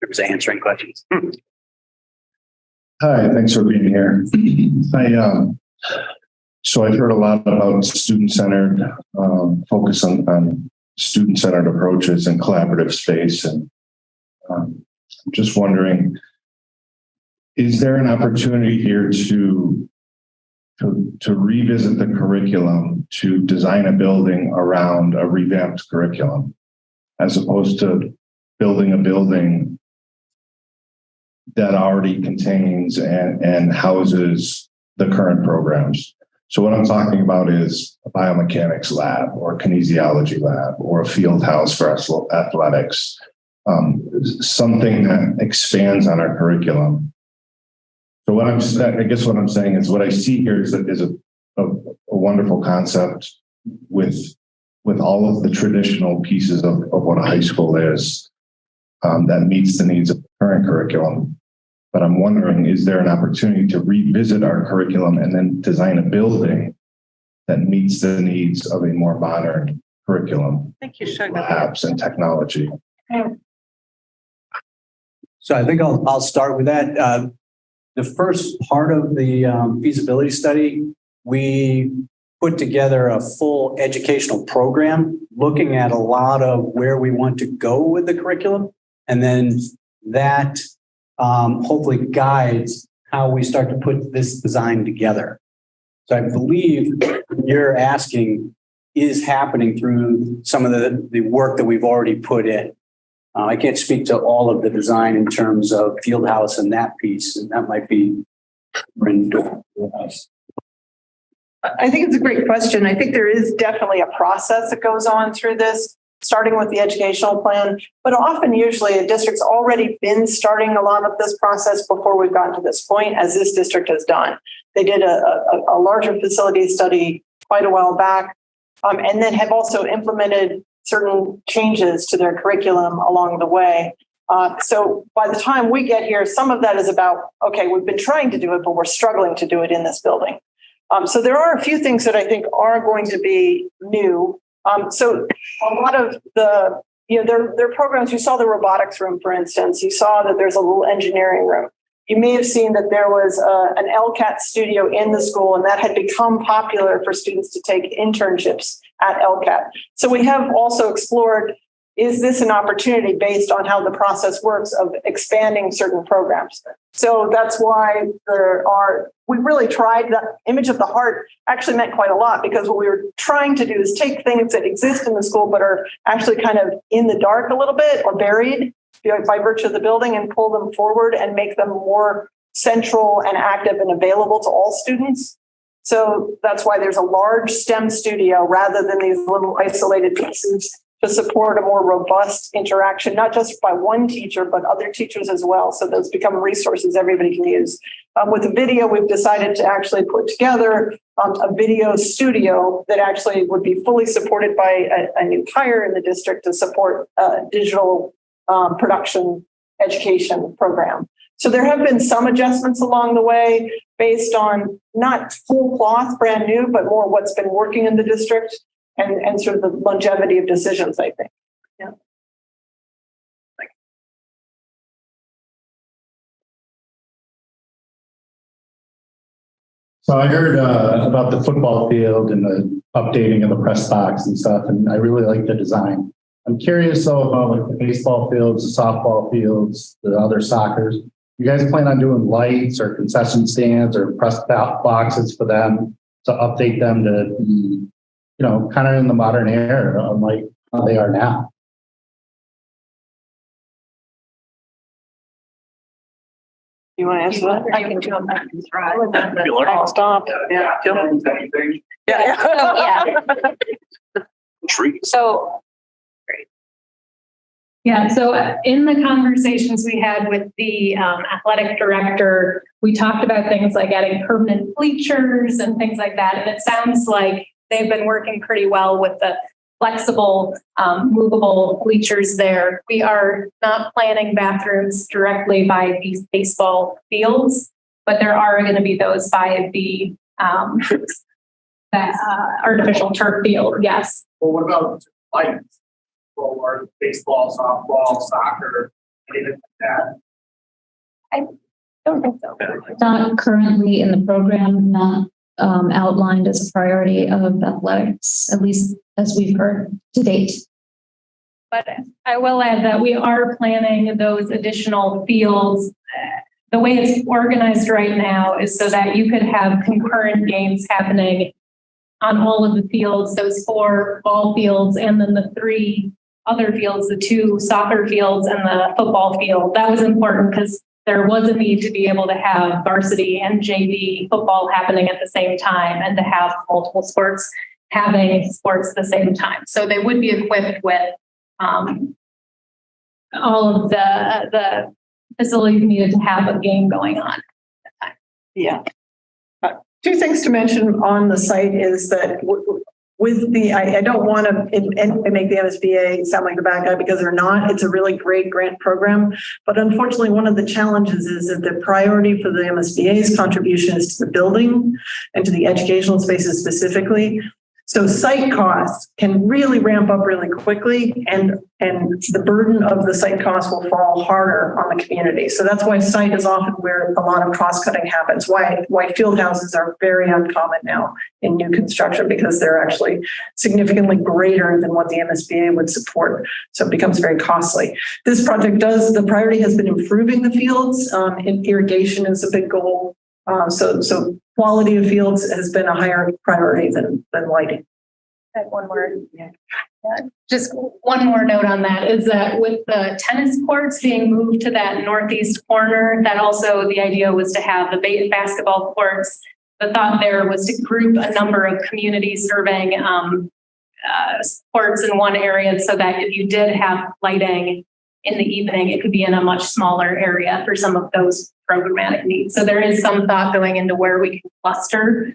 There was answering questions. Hi, thanks for being here. So I've heard a lot about student-centered, focus on student-centered approaches and collaborative space. And I'm just wondering, is there an opportunity here to revisit the curriculum, to design a building around a revamped curriculum, as opposed to building a building that already contains and houses the current programs? So what I'm talking about is a biomechanics lab or a kinesiology lab or a field house for athletics, something that expands on our curriculum. So I guess what I'm saying is what I see here is a wonderful concept with all of the traditional pieces of what a high school is, that meets the needs of the current curriculum. But I'm wondering, is there an opportunity to revisit our curriculum and then design a building that meets the needs of a more modern curriculum, I think you should. labs and technology? So I think I'll start with that. The first part of the feasibility study, we put together a full educational program looking at a lot of where we want to go with the curriculum. And then that hopefully guides how we start to put this design together. So I believe you're asking is happening through some of the work that we've already put in. I can't speak to all of the design in terms of field house and that piece, and that might be I think it's a great question. I think there is definitely a process that goes on through this, starting with the educational plan, but often usually a district's already been starting a lot of this process before we've gotten to this point, as this district has done. They did a larger facility study quite a while back, and then have also implemented certain changes to their curriculum along the way. So by the time we get here, some of that is about, okay, we've been trying to do it, but we're struggling to do it in this building. So there are a few things that I think are going to be new. So a lot of the, their programs, you saw the robotics room, for instance, you saw that there's a little engineering room. You may have seen that there was an LCAT studio in the school, and that had become popular for students to take internships at LCAT. So we have also explored, is this an opportunity based on how the process works of expanding certain programs? So that's why we really tried. The image of the heart actually meant quite a lot, because what we were trying to do is take things that exist in the school but are actually kind of in the dark a little bit or buried by virtue of the building, and pull them forward and make them more central and active and available to all students. So that's why there's a large STEM studio rather than these little isolated pieces, to support a more robust interaction, not just by one teacher, but other teachers as well. So those become resources everybody can use. With the video, we've decided to actually put together a video studio that actually would be fully supported by a new hire in the district to support digital production education program. So there have been some adjustments along the way based on not full cloth, brand new, but more what's been working in the district. And sort of the longevity of decisions, I think. Yeah. So I heard about the football field and the updating of the press box and stuff, and I really like the design. I'm curious though about like the baseball fields, the softball fields, the other soccers. You guys plan on doing lights or concession stands or press boxes for them to update them to be, kind of in the modern era, like how they are now? You want to answer that? I can do it. Oh, stop. Yeah. Yeah. Tree. So Yeah, so in the conversations we had with the athletic director, we talked about things like adding permanent bleachers and things like that. And it sounds like they've been working pretty well with the flexible, movable bleachers there. We are not planning bathrooms directly by these baseball fields, but there are going to be those by the artificial turf field. Yes. Well, what about lights? Or baseball, softball, soccer, anything like that? Don't think so. Not currently in the program, not outlined as a priority of athletics, at least as we've heard to date. But I will add that we are planning those additional fields. The way it's organized right now is so that you could have concurrent games happening on all of the fields, those 4 ball fields, and then the 3 other fields, the 2 soccer fields and the football field. That was important because there was a need to be able to have varsity and JV football happening at the same time and to have multiple sports having sports at the same time. So they would be equipped with all of the facilities needed to have a game going on. Yeah. 2 things to mention on the site is that with the, I don't want to make the MSBA sound like the bad guy because they're not. It's a really great grant program. But unfortunately, one of the challenges is that the priority for the MSBA's contribution is to the building and to the educational spaces specifically. So site costs can really ramp up really quickly, and the burden of the site costs will fall harder on the community. So that's why site is often where a lot of cost cutting happens. Why field houses are very uncommon now in new construction, because they're actually significantly greater than what the MSBA would support. So it becomes very costly. This project the priority has been improving the fields. Irrigation is a big goal. So quality of fields has been a higher priority than lighting. I have one more. Just one more note on that is that with the tennis courts being moved to that northeast corner, that also the idea was to have the basketball courts. The thought there was to group a number of community serving courts in one area so that if you did have lighting in the evening, it could be in a much smaller area for some of those programmatic needs. So there is some thought going into where we can cluster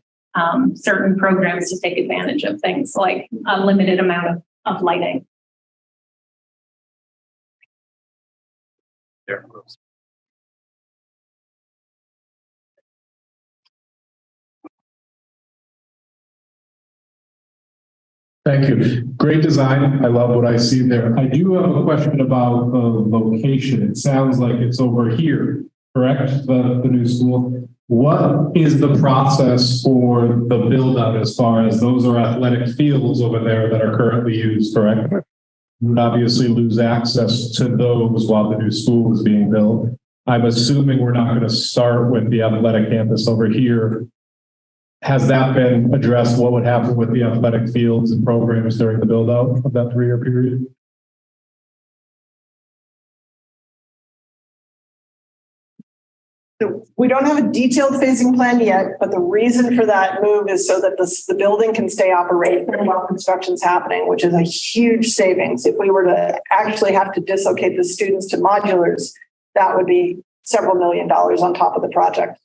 certain programs to take advantage of things like a limited amount of lighting. There. Thank you. Great design. I love what I see there. I do have a question about the location. It sounds like it's over here, correct? The new school. What is the process for the build out as far as those are athletic fields over there that are currently used, correct? You would obviously lose access to those while the new school is being built. I'm assuming we're not going to start with the athletic campus over here. Has that been addressed? What would happen with the athletic fields and programs during the build out of that 3-year period? So we don't have a detailed phasing plan yet, but the reason for that move is so that the building can stay operational while construction's happening, which is a huge savings. If we were to actually have to dislocate the students to modulars, that would be several $1 million on top of the project.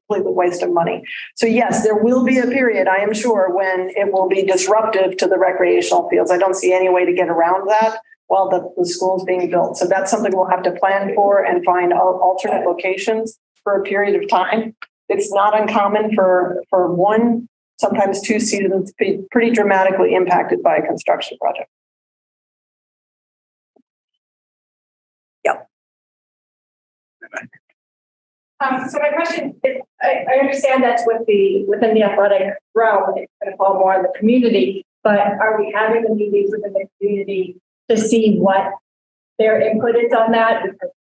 Completely waste of money. So yes, there will be a period, I am sure, when it will be disruptive to the recreational fields. I don't see any way to get around that while the school is being built. So that's something we'll have to plan for and find alternate locations for a period of time. It's not uncommon for 1, sometimes 2 seasons to be pretty dramatically impacted by a construction project. Yep. So my question is, I understand that's within the athletic realm, it's going to fall more on the community, but are we having the meetings within the community to see what their input is on that? Because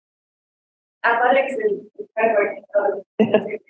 athletics is kind of like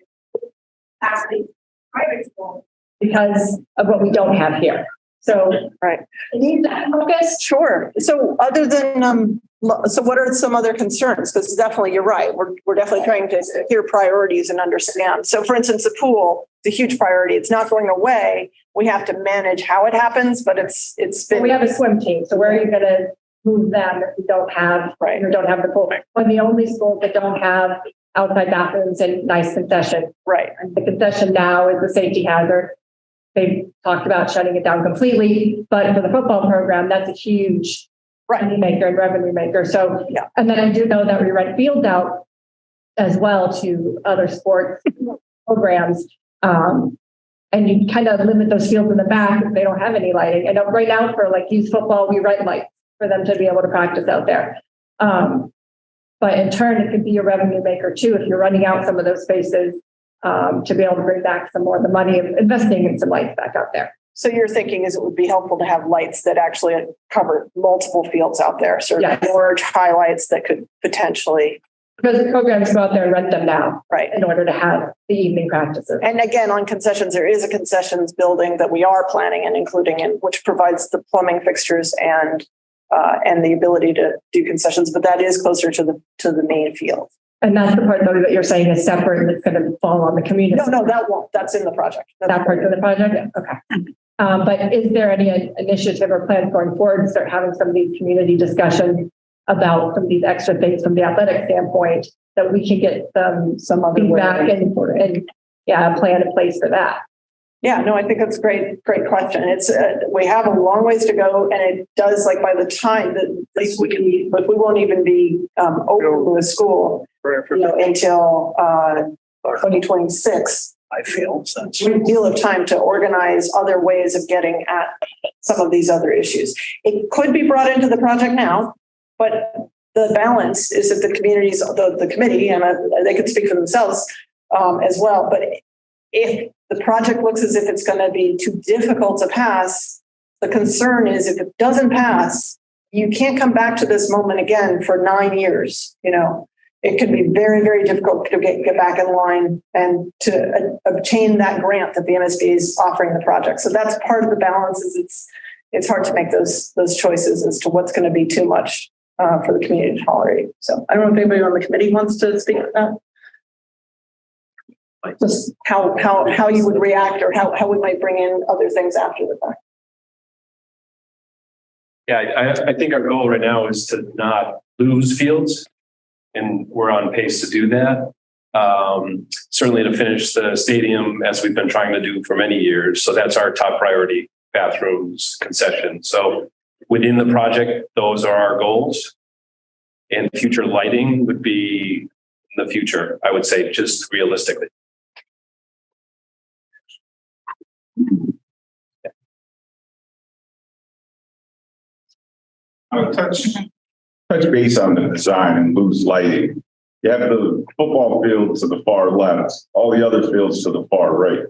athlete private school because of what we don't have here. So right. Need that focus? Sure. So other than so what are some other concerns? Because definitely you're right. We're definitely trying to hear priorities and understand. So for instance, the pool is a huge priority. It's not going away. We have to manage how it happens, but it's been. We have a swim team. So where are you going to move them if we don't have, Right. or don't have the pool. We're the only schools that don't have outside bathrooms and nice concession. Right. And the concession now is a safety hazard. They've talked about shutting it down completely, but for the football program, that's a huge money maker and revenue maker. So, Yeah. and then I do know that we rent fields out as well to other sports programs. And you kind of limit those fields in the back if they don't have any lighting. I know right now for like youth football, we rent lights for them to be able to practice out there. But in turn, it could be a revenue maker too, if you're running out some of those spaces, to be able to bring back some more of the money of investing in some lights back out there. So your thinking is it would be helpful to have lights that actually cover multiple fields out there, sort of Yes. large highlights that could potentially. Because the programs go out there and rent them now. Right. In order to have the evening practices. And again, on concessions, there is a concessions building that we are planning and including in, which provides the plumbing fixtures and the ability to do concessions, but that is closer to the main field. And that's the part though that you're saying is separate and it's going to fall on the community. No, that won't. That's in the project. That part of the project? Okay. But is there any initiative or plans going forward to start having some of these community discussions about some of these extra things from the athletic standpoint that we can get some other feedback and a plan in place for that? Yeah, no, I think that's great question. It's, we have a long ways to go and it does, like, by the time that we can be, but we won't even be open with school, until 2026. I feel so. A great deal of time to organize other ways of getting at some of these other issues. It could be brought into the project now, but the balance is that the communities, the committee, and they could speak for themselves as well. But if the project looks as if it's going to be too difficult to pass, the concern is if it doesn't pass, you can't come back to this moment again for 9 years. It could be very, very difficult to get back in line and to obtain that grant that the MSB is offering the project. So that's part of the balance. Is it's hard to make those choices as to what's going to be too much for the community to tolerate. So I don't know if anybody on the committee wants to speak to that. Just how you would react or how we might bring in other things after the fact. Yeah, I think our goal right now is to not lose fields, and we're on pace to do that. Certainly to finish the stadium as we've been trying to do for many years. So that's our top priority: bathrooms, concessions. So within the project, those are our goals. And future lighting would be in the future, I would say, just realistically. Touch base on the design and loose lighting. You have the football field to the far left, all the other fields to the far right.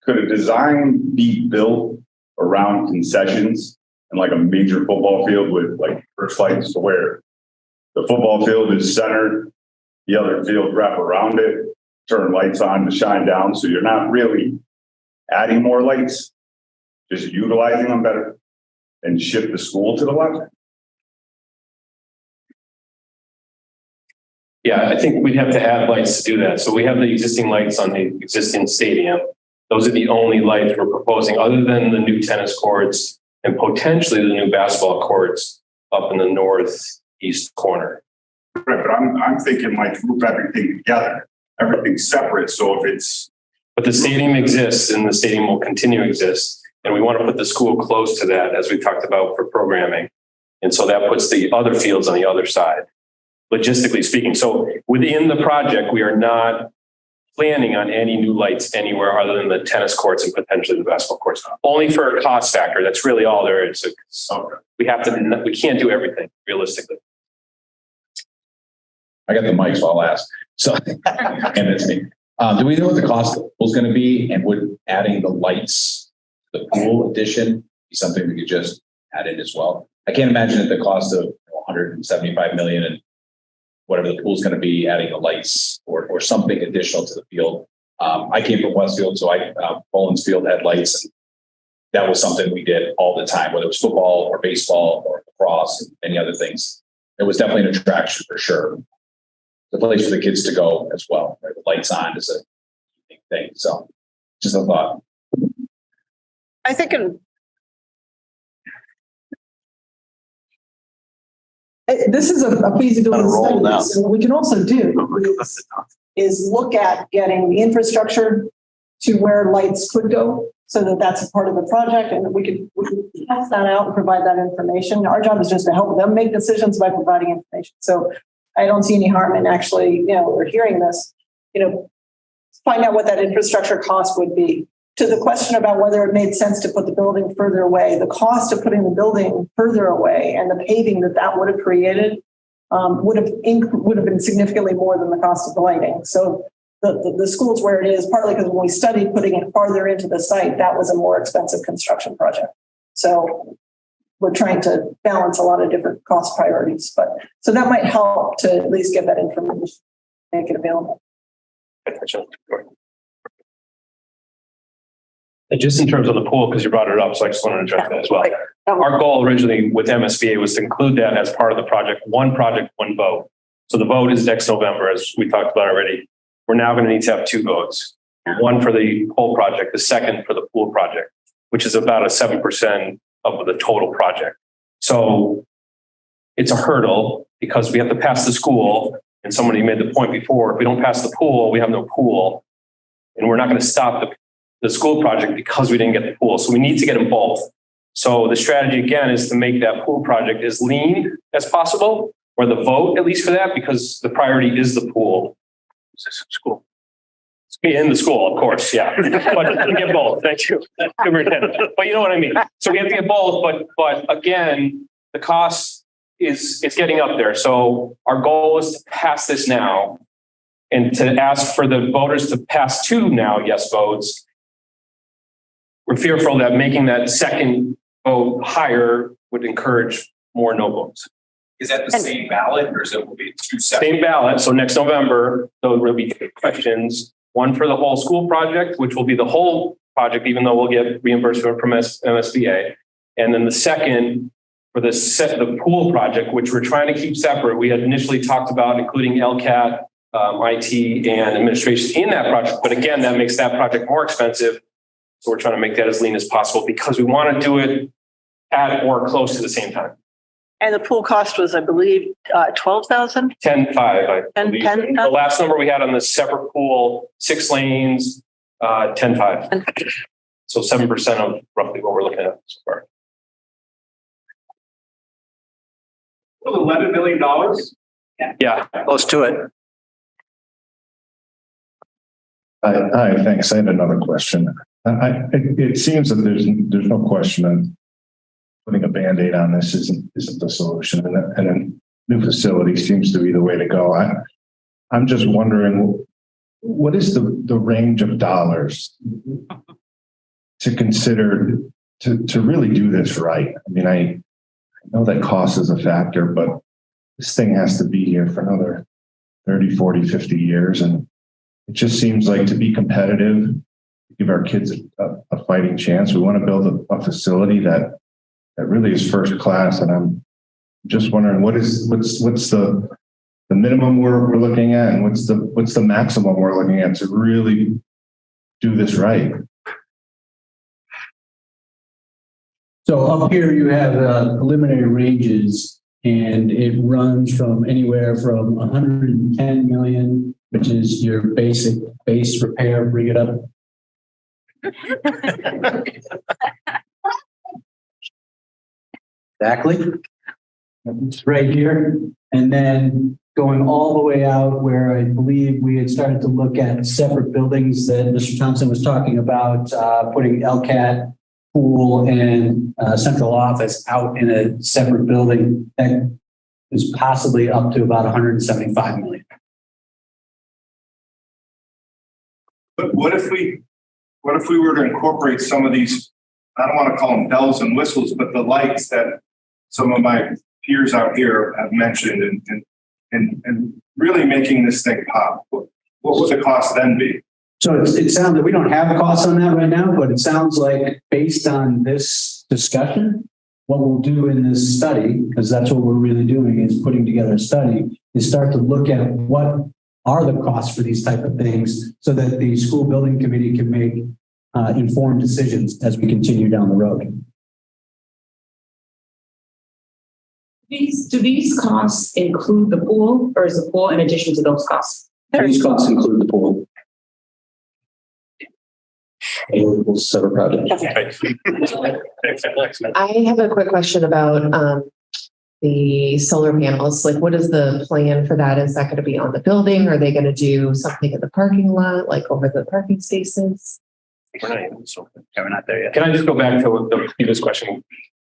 Could a design be built around concessions and like a major football field with like first lights to where the football field is centered, the other field wrap around it, turn lights on to shine down, so you're not really adding more lights, just utilizing them better, and shift the school to the left? Yeah, I think we'd have to add lights to do that. So we have the existing lights on the existing stadium. Those are the only lights we're proposing, other than the new tennis courts and potentially the new basketball courts up in the northeast corner. Right, but I'm thinking like group everything together, everything's separate. So if it's. But the stadium exists and the stadium will continue to exist. And we want to put the school close to that, as we talked about, for programming. And so that puts the other fields on the other side, logistically speaking. So within the project, we are not planning on any new lights anywhere other than the tennis courts and potentially the basketball courts. Only for a cost factor. That's really all there is. So we can't do everything realistically. I got the mic, so I'll ask. So, and it's me. Do we know what the cost of the pool is going to be, and would adding the lights, the pool addition, be something we could just add in as well? I can't imagine at the cost of 175 million and whatever the pool is going to be, adding the lights or something additional to the field. I came from Westfield, so Boland's Field had lights, and that was something we did all the time, whether it was football or baseball or lacrosse and any other things. It was definitely an attraction for sure. The place for the kids to go as well. Right? The lights on is a big thing. So just a thought. I think This is a feasibility Gotta roll study. now. So what we can also do is look at getting the infrastructure to where lights could go, so that that's a part of the project, and we could test that out and provide that information. Our job is just to help them make decisions by providing information. So I don't see any harm in actually, we're hearing this, find out what that infrastructure cost would be. To the question about whether it made sense to put the building further away, the cost of putting the building further away and the paving that would have created would have been significantly more than the cost of the lighting. So the school's where it is, partly because when we studied putting it farther into the site, that was a more expensive construction project. So we're trying to balance a lot of different cost priorities, so that might help to at least get that information, make it available. And just in terms of the pool, because you brought it up, so I just wanted to address that as well. Our goal originally with MSBA was to include that as part of the project, one vote. So the vote is next November, as we talked about already. We're now going to need to have 2 votes, one for the whole project, the second for the pool project, which is about a 7% of the total project. So it's a hurdle because we have to pass the school, and somebody made the point before, if we don't pass the pool, we have no pool, and we're not going to stop the school project because we didn't get the pool. So we need to get them both. So the strategy again is to make that pool project as lean as possible, or the vote at least for that, because the priority is the pool. School. In the school, of course, yeah. But we get both. Thank you. But you know what I mean. So we have to get both. But again, the cost it's getting up there. So our goal is to pass this now, and to ask for the voters to pass 2 now yes votes. We're fearful that making that second vote higher would encourage more no votes. Is that the same ballot or is it will be 2 separate? Same ballot. So next November, there will be 2 questions. One for the whole school project, which will be the whole project, even though we'll get reimbursement from MSBA. And then the second for the pool project, which we're trying to keep separate. We had initially talked about including LCAT, IT, and administration in that project. But again, that makes that project more expensive. So we're trying to make that as lean as possible because we want to do it at or close to the same time. And the pool cost was, I believe, 12,000? 10.5, I believe. 10. The last number we had on the separate pool, 6 lanes, 10.5. So 7% of roughly what we're looking at so far. $11 million? Yeah. Close to it. Hi, thanks. I had another question. It seems that there's no question that putting a Band-Aid on this isn't the solution, and a new facility seems to be the way to go. I'm just wondering, what is the range of dollars to consider to really do this right? I mean, I know that cost is a factor, but this thing has to be here for another 30, 40, 50 years. And it just seems like to be competitive, give our kids a fighting chance. We want to build a facility that really is first class. And I'm just wondering what's the minimum we're looking at, and what's the maximum we're looking at to really do this right? So up here you have preliminary ranges, and it runs from anywhere from 110 million, which is your basic base repair, bring it up. Exactly. It's right here. And then going all the way out where I believe we had started to look at separate buildings that Mr. Thompson was talking about, putting LCAT, pool, and central office out in a separate building that is possibly up to about 175 million. But what if we were to incorporate some of these, I don't want to call them bells and whistles, but the lights that some of my peers out here have mentioned, and really making this thing pop? What would the cost then be? So it sounds that we don't have costs on that right now, but it sounds like based on this discussion, what we'll do in this study, because that's what we're really doing, is putting together a study, is start to look at what are the costs for these type of things so that the school building committee can make informed decisions as we continue down the road. Do these costs include the pool, or is the pool in addition to those costs? These costs include the pool. We'll set a project. I have a quick question about the solar panels. Like, what is the plan for that? Is that going to be on the building? Are they going to do something in the parking lot, like over the parking spaces? We're not there yet. Can I just go back to the previous question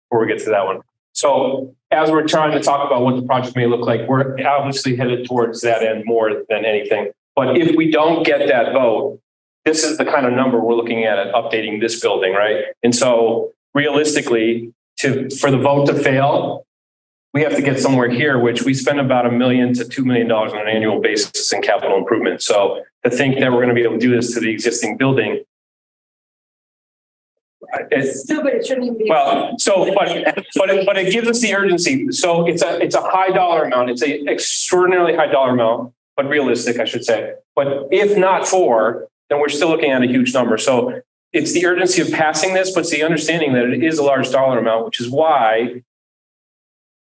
before we get to that one? So as we're trying to talk about what the project may look like, we're obviously headed towards that end more than anything. But if we don't get that vote, this is the kind of number we're looking at updating this building, right? And so realistically, for the vote to fail, we have to get somewhere here, which we spend about $1 million to $2 million on an annual basis in capital improvement. So to think that we're going to be able to do this to the existing building, it's Stupid, it shouldn't even be. well, so, but it gives us the urgency. So it's a high dollar amount. It's an extraordinarily high dollar amount, but realistic, I should say. But if not for, then we're still looking at a huge number. So it's the urgency of passing this, but it's the understanding that it is a large dollar amount, which is why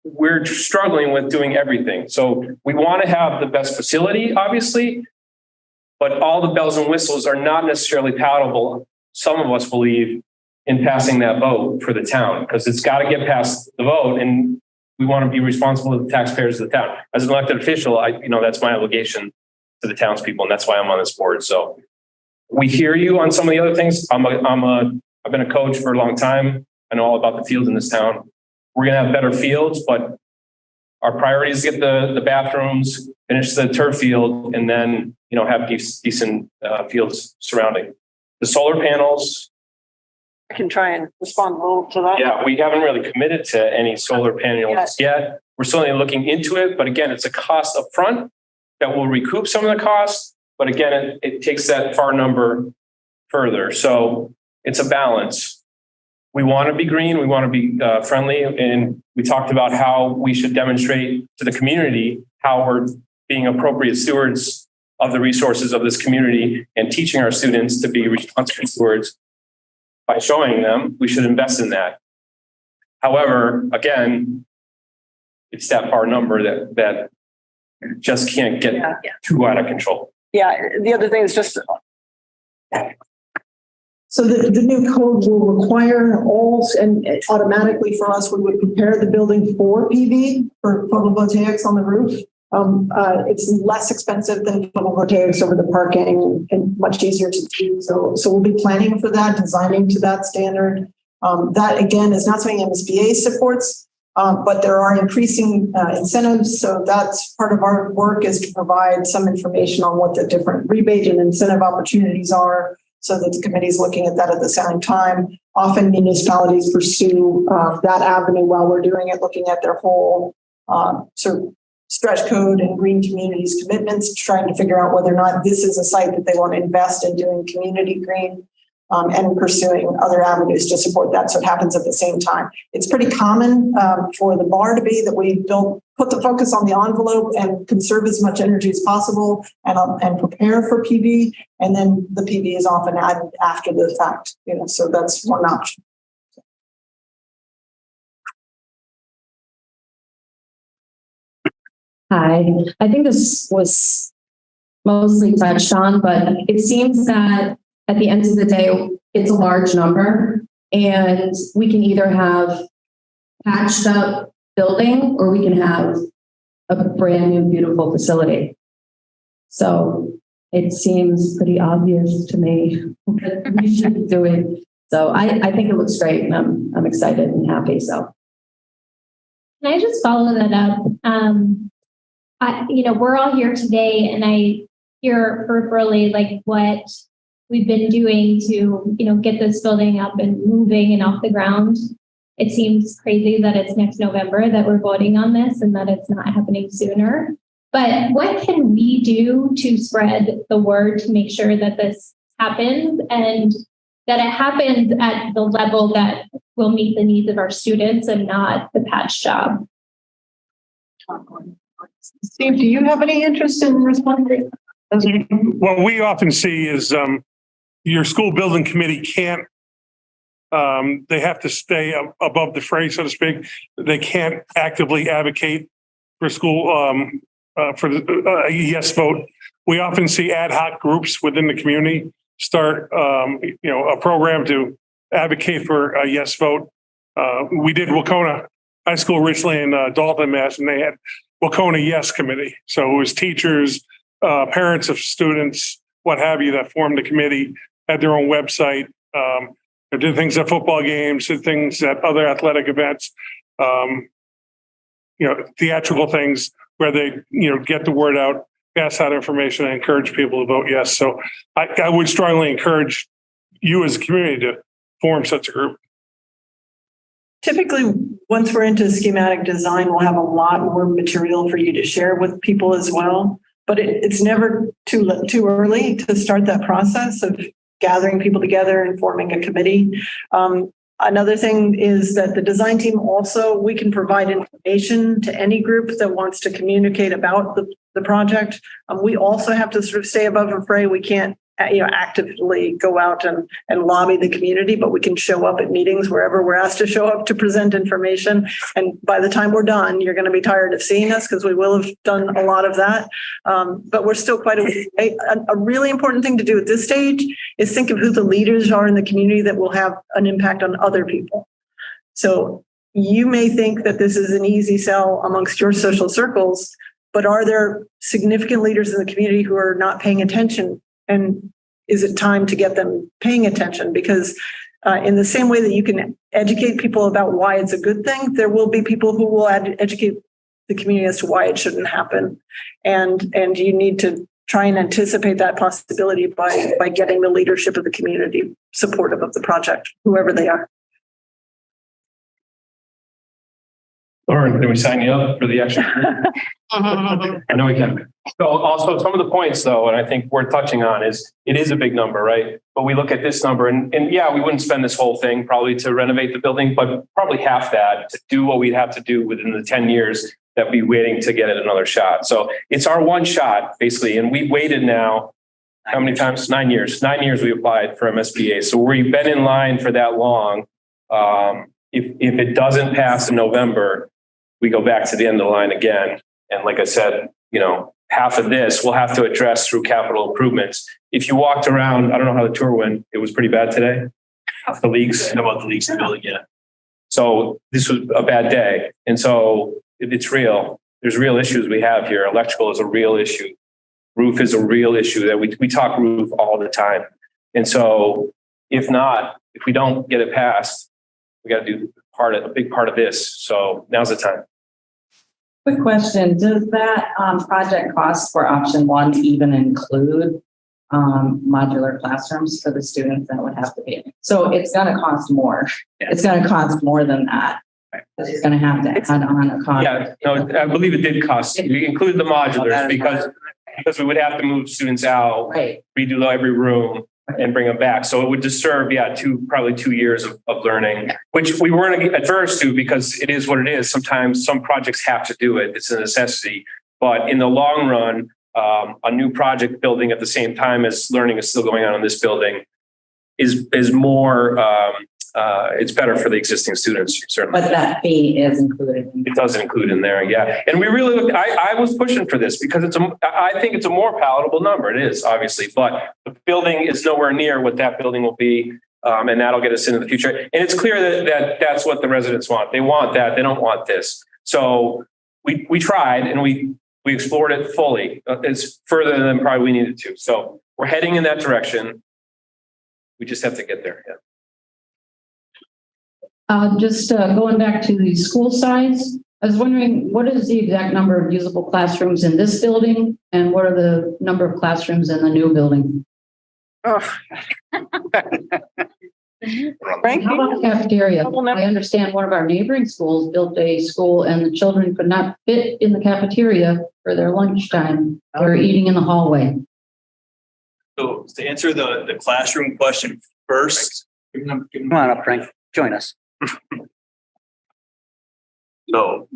we're struggling with doing everything. So we want to have the best facility, obviously, but all the bells and whistles are not necessarily palatable, some of us believe, in passing that vote for the town, because it's got to get past the vote, and we want to be responsible to the taxpayers of the town. As an elected official, that's my obligation to the townspeople, and that's why I'm on this board. So we hear you on some of the other things. I've been a coach for a long time. I know all about the fields in this town. We're going to have better fields, but our priority is to get the bathrooms, finish the turf field, and then, have decent fields surrounding. The solar panels. I can try and respond a little to that. Yeah, we haven't really committed to any solar panels yet. We're certainly looking into it, but again, it's a cost up front that will recoup some of the costs. But again, it takes that far number further. So it's a balance. We want to be green. We want to be friendly. And we talked about how we should demonstrate to the community how we're being appropriate stewards of the resources of this community and teaching our students to be responsible stewards. By showing them, we should invest in that. However, again, it's that far number that just can't get too out of control. Yeah, the other thing is just. So the new code will require all, and automatically for us, we would prepare the building for PV, for photovoltaics on the roof. It's less expensive than photovoltaics over the parking and much easier to do. So we'll be planning for that, designing to that standard. That again is not something MSBA supports, but there are increasing incentives. So that's part of our work, is to provide some information on what the different rebate and incentive opportunities are, so that the committee is looking at that at the same time. Often municipalities pursue that avenue while we're doing it, looking at their whole sort of stretch code and green communities commitments, trying to figure out whether or not this is a site that they want to invest in doing community green, and pursuing other avenues to support that. So it happens at the same time. It's pretty common for the bar to be that we don't put the focus on the envelope and conserve as much energy as possible and prepare for PV. And then the PV is often added after the fact, so that's one option. Hi, I think this was mostly touched on, but it seems that at the end of the day, it's a large number, and we can either have patched up building or we can have a brand new, beautiful facility. So it seems pretty obvious to me that we should do it. So I think it looks great, and I'm excited and happy. So can I just follow that up? We're all here today, and I hear peripherally like what we've been doing to, get this building up and moving and off the ground. It seems crazy that it's next November that we're voting on this and that it's not happening sooner. But what can we do to spread the word to make sure that this happens and that it happens at the level that will meet the needs of our students and not the patch job? Steve, do you have any interest in responding? What we often see is your school building committee can't They have to stay above the fray, so to speak. They can't actively advocate for school, for a yes vote. We often see ad hoc groups within the community start, a program to advocate for a yes vote. We did Wacona High School recently in Dalton, Mass, and they had Wacona Yes Committee. So it was teachers, parents of students, what have you, that formed the committee, had their own website. They did things at football games, did things at other athletic events, theatrical things where they, get the word out, pass out information, and encourage people to vote yes. So I would strongly encourage you as a community to form such a group. Typically, once we're into schematic design, we'll have a lot more material for you to share with people as well. But it's never too early to start that process of gathering people together and forming a committee. Another thing is that the design team also, we can provide information to any group that wants to communicate about the project. We also have to sort of stay above the fray. We can't actively go out and lobby the community, but we can show up at meetings wherever we're asked to show up to present information. And by the time we're done, you're going to be tired of seeing us because we will have done a lot of that. But we're still quite a really important thing to do at this stage is think of who the leaders are in the community that will have an impact on other people. So you may think that this is an easy sell amongst your social circles, but are there significant leaders in the community who are not paying attention? And is it time to get them paying attention? Because in the same way that you can educate people about why it's a good thing, there will be people who will educate the community as to why it shouldn't happen. And you need to try and anticipate that possibility by getting the leadership of the community supportive of the project, whoever they are. Lauren, can we sign you up for the extra? I know we can. So also some of the points though, and I think worth touching on is it is a big number, right? But we look at this number and yeah, we wouldn't spend this whole thing probably to renovate the building, but probably half that to do what we'd have to do within the 10 years that we'd be waiting to get it another shot. So it's our one shot basically. And we've waited now, how many times? 9 years. 9 years we applied for MSBA. So we've been in line for that long. If it doesn't pass in November, we go back to the end of the line again. And like I said, half of this we'll have to address through capital improvements. If you walked around, I don't know how the tour went. It was pretty bad today. The leaks. About the leaks in the building, yeah. So this was a bad day. And so it's real. There's real issues we have here. Electrical is a real issue. Roof is a real issue that we talk roof all the time. And so if we don't get it passed, we got to do a big part of this. So now's the time. Quick question. Does that project cost for option one even include modular classrooms for the students that would have to be? So it's going to cost more. Yeah. It's going to cost more than that. Right. It's going to have to add on a cost. Yeah, no, I believe it did cost. We include the modulars because we would have to move students out, right, redo every room, and bring them back. So it would disturb, probably 2 years of learning, which we weren't adverse to because it is what it is. Sometimes some projects have to do it. It's a necessity. But in the long run, a new project building at the same time as learning is still going on in this building is more, it's better for the existing students, certainly. But that fee is included. It does include in there, yeah. And we really look, I was pushing for this because I think it's a more palatable number. It is, obviously, but the building is nowhere near what that building will be. And that'll get us into the future. And it's clear that that's what the residents want. They want that. They don't want this. So we tried and we explored it fully. It's further than probably we needed to. So we're heading in that direction. We just have to get there. Yeah. Just going back to the school size, I was wondering, what is the exact number of usable classrooms in this building? And what are the number of classrooms in the new building? Oh. Frank? How about cafeteria? I understand one of our neighboring schools built a school and the children could not fit in the cafeteria for their lunchtime. They were eating in the hallway. So to answer the classroom question first. Come on up, Frank. Join us. So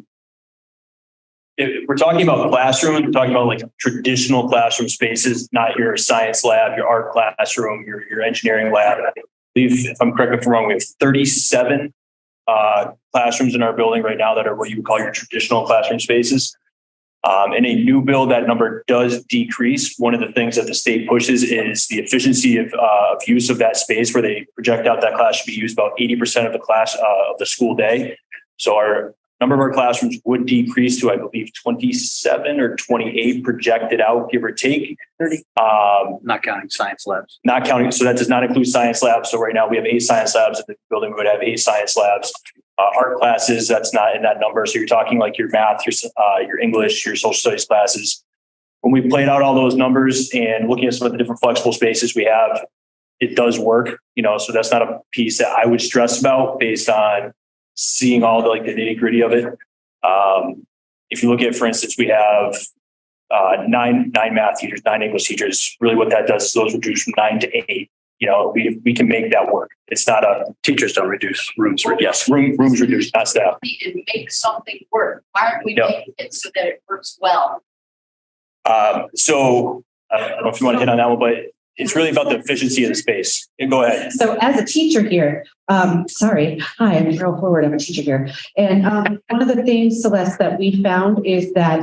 if we're talking about classrooms, we're talking about like traditional classroom spaces, not your science lab, your art classroom, your engineering lab. believe, if I'm correct, if I'm wrong, we have 37 classrooms in our building right now that are what you would call your traditional classroom spaces. In a new build, that number does decrease. One of the things that the state pushes is the efficiency of use of that space, where they project out that class should be used about 80% of the class of the school day. So our number of our classrooms would decrease to, I believe, 27 or 28 projected out, give or take. 30. Not counting science labs. Not counting. So that does not include science labs. So right now we have 8 science labs in the building. We would have 8 science labs. Art classes, that's not in that number. So you're talking like your math, your English, your social studies classes. When we played out all those numbers and looking at some of the different flexible spaces we have, it does work, so that's not a piece that I would stress about based on seeing all the nitty gritty of it. If you look at, for instance, we have 9 math teachers, 9 English teachers. Really what that does is those reduce from 9 to 8. We can make that work. It's not a Teachers don't reduce, rooms reduce. yes, rooms reduced, not staff. And make something work. Why aren't we making it so that it works well? So I don't know if you want to hit on that one, but it's really about the efficiency of the space. Go ahead. So as a teacher here, hi, I'm Carol Forward. I'm a teacher here. And one of the things, Celeste, that we found is that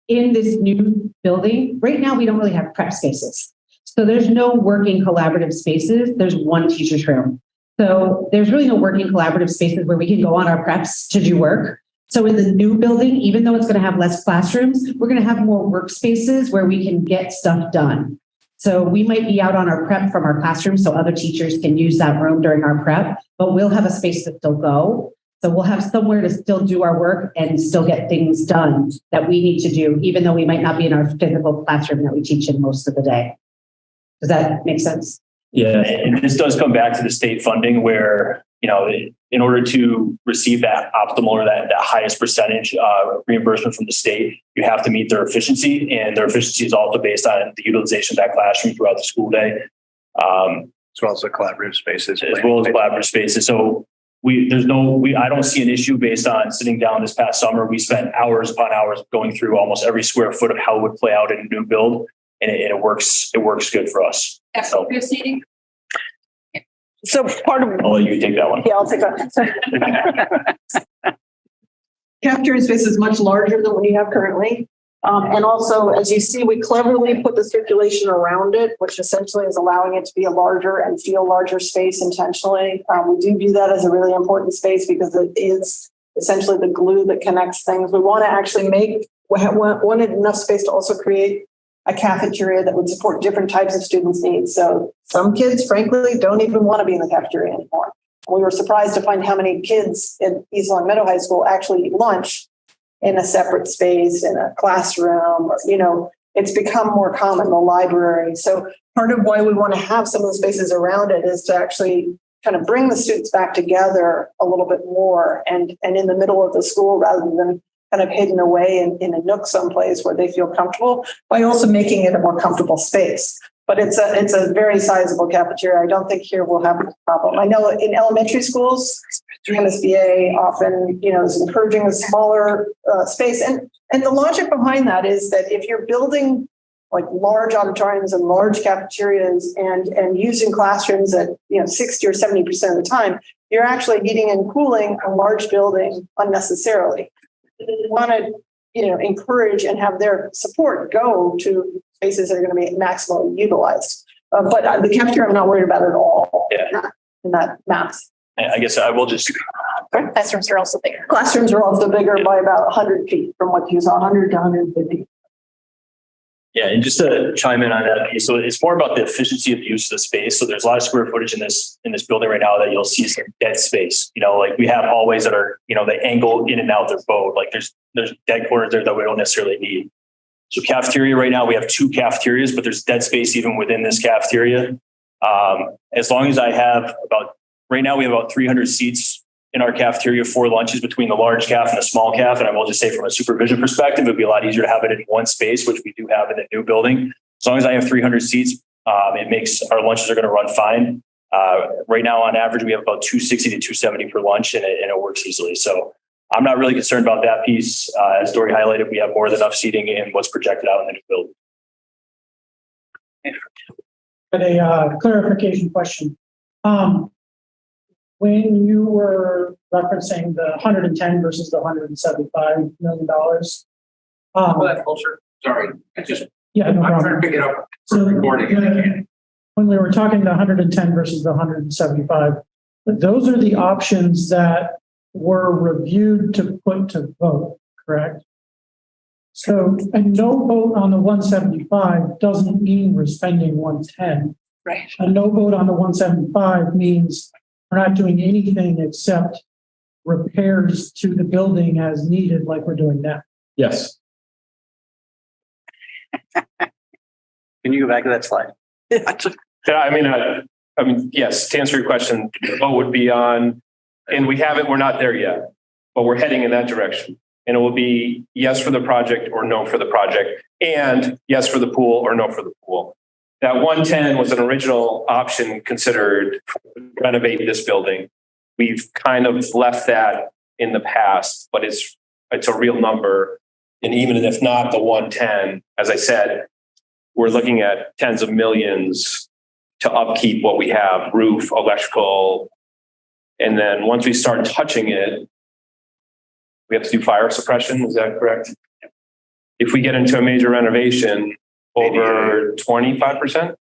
in this new building, right now, we don't really have prep spaces. So there's no working collaborative spaces. There's one teacher's room. So there's really no working collaborative spaces where we can go on our preps to do work. So in the new building, even though it's going to have less classrooms, we're going to have more workspaces where we can get stuff done. So we might be out on our prep from our classroom so other teachers can use that room during our prep, but we'll have a space to still go. So we'll have somewhere to still do our work and still get things done that we need to do, even though we might not be in our physical classroom that we teach in most of the day. Does that make sense? Yeah, and this does come back to the state funding where, in order to receive that optimal or that highest percentage reimbursement from the state, you have to meet their efficiency, and their efficiency is also based on the utilization of that classroom throughout the school day. As well as the collaborative spaces. So I don't see an issue based on sitting down this past summer. We spent hours upon hours going through almost every square foot of how it would play out in a new build. And it works good for us. So seating. So part of. I'll let you take that one. Yeah, I'll take that. Cafeteria space is much larger than what you have currently. And also, as you see, we cleverly put the circulation around it, which essentially is allowing it to be a larger and feel larger space intentionally. We do view that as a really important space because it is essentially the glue that connects things. We want to actually wanted enough space to also create a cafeteria that would support different types of students' needs. So some kids, frankly, don't even want to be in the cafeteria anymore. We were surprised to find how many kids in East Long Meadow High School actually eat lunch in a separate space, in a classroom, or, it's become more common, the library. So part of why we want to have some of the spaces around it is to actually kind of bring the students back together a little bit more and in the middle of the school rather than kind of hidden away in a nook someplace where they feel comfortable, by also making it a more comfortable space. But it's a very sizable cafeteria. I don't think here we'll have a problem. I know in elementary schools, the MSBA often, is encouraging a smaller space. And the logic behind that is that if you're building like large auditoriums and large cafeterias and using classrooms at 60 or 70% of the time, you're actually heating and cooling a large building unnecessarily. We want to, encourage and have their support go to spaces that are going to be maximally utilized. But the cafeteria, I'm not worried about at all. Yeah. In that math. I guess I will just. Classrooms are also bigger. Classrooms are also bigger by about 100 feet from what you saw, 100 to 150. Yeah, and just to chime in on that piece, so it's more about the efficiency of the use of the space. So there's a lot of square footage in this building right now that you'll see some dead space. Like we have hallways that are, they angle in and out their bowed. Like there's dead corners there that we don't necessarily need. So cafeteria right now, we have 2 cafeterias, but there's dead space even within this cafeteria. As long as I have right now we have about 300 seats in our cafeteria for lunches between the large caf and the small caf. And I will just say from a supervision perspective, it'd be a lot easier to have it in one space, which we do have in the new building. As long as I have 300 seats, it makes our lunches are going to run fine. Right now, on average, we have about 260 to 270 per lunch and it works easily. So I'm not really concerned about that piece. As Dory highlighted, we have more than enough seating in what's projected out in the new building. But a clarification question. when you were referencing the 110 versus the $175 million. Culture, sorry, I just, Yeah, no I'm trying problem. to pick it up. So, Recording, I can't. when we were talking the 110 versus the 175, those are the options that were reviewed to put to vote, correct? So a no vote on the 175 doesn't mean we're spending 110. Right. A no vote on the 175 means we're not doing anything except repairs to the building as needed, like we're doing now. Yes. Can you go back to that slide? Yeah, I mean, yes, to answer your question, the vote would be on, and we're not there yet, but we're heading in that direction. And it will be yes for the project or no for the project, and yes for the pool or no for the pool. That 110 was an original option considered to renovate this building. We've kind of left that in the past, but it's a real number. And even if not the 110, as I said, we're looking at tens of millions to upkeep what we have, roof, electrical. And then once we start touching it, we have to do fire suppression. Is that correct? If we get into a major renovation, over 25%?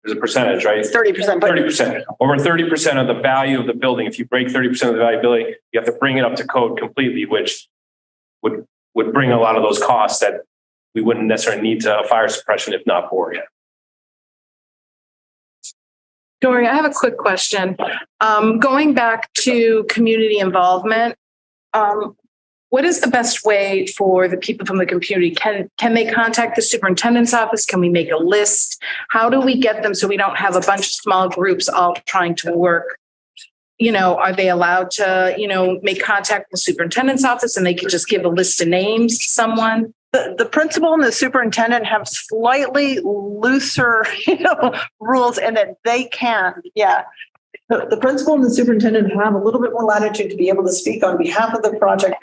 There's a percentage, right? 30%. 30%. Over 30% of the value of the building. If you break 30% of the valuability, you have to bring it up to code completely, which would bring a lot of those costs that we wouldn't necessarily need to fire suppression if not for it. Dory, I have a quick question. Going back to community involvement, what is the best way for the people from the community? Can they contact the superintendent's office? Can we make a list? How do we get them so we don't have a bunch of small groups all trying to work? You know, are they allowed to, make contact with the superintendent's office and they can just give a list of names to someone? The principal and the superintendent have slightly looser, rules in that they can, yeah. The principal and the superintendent have a little bit more latitude to be able to speak on behalf of the project.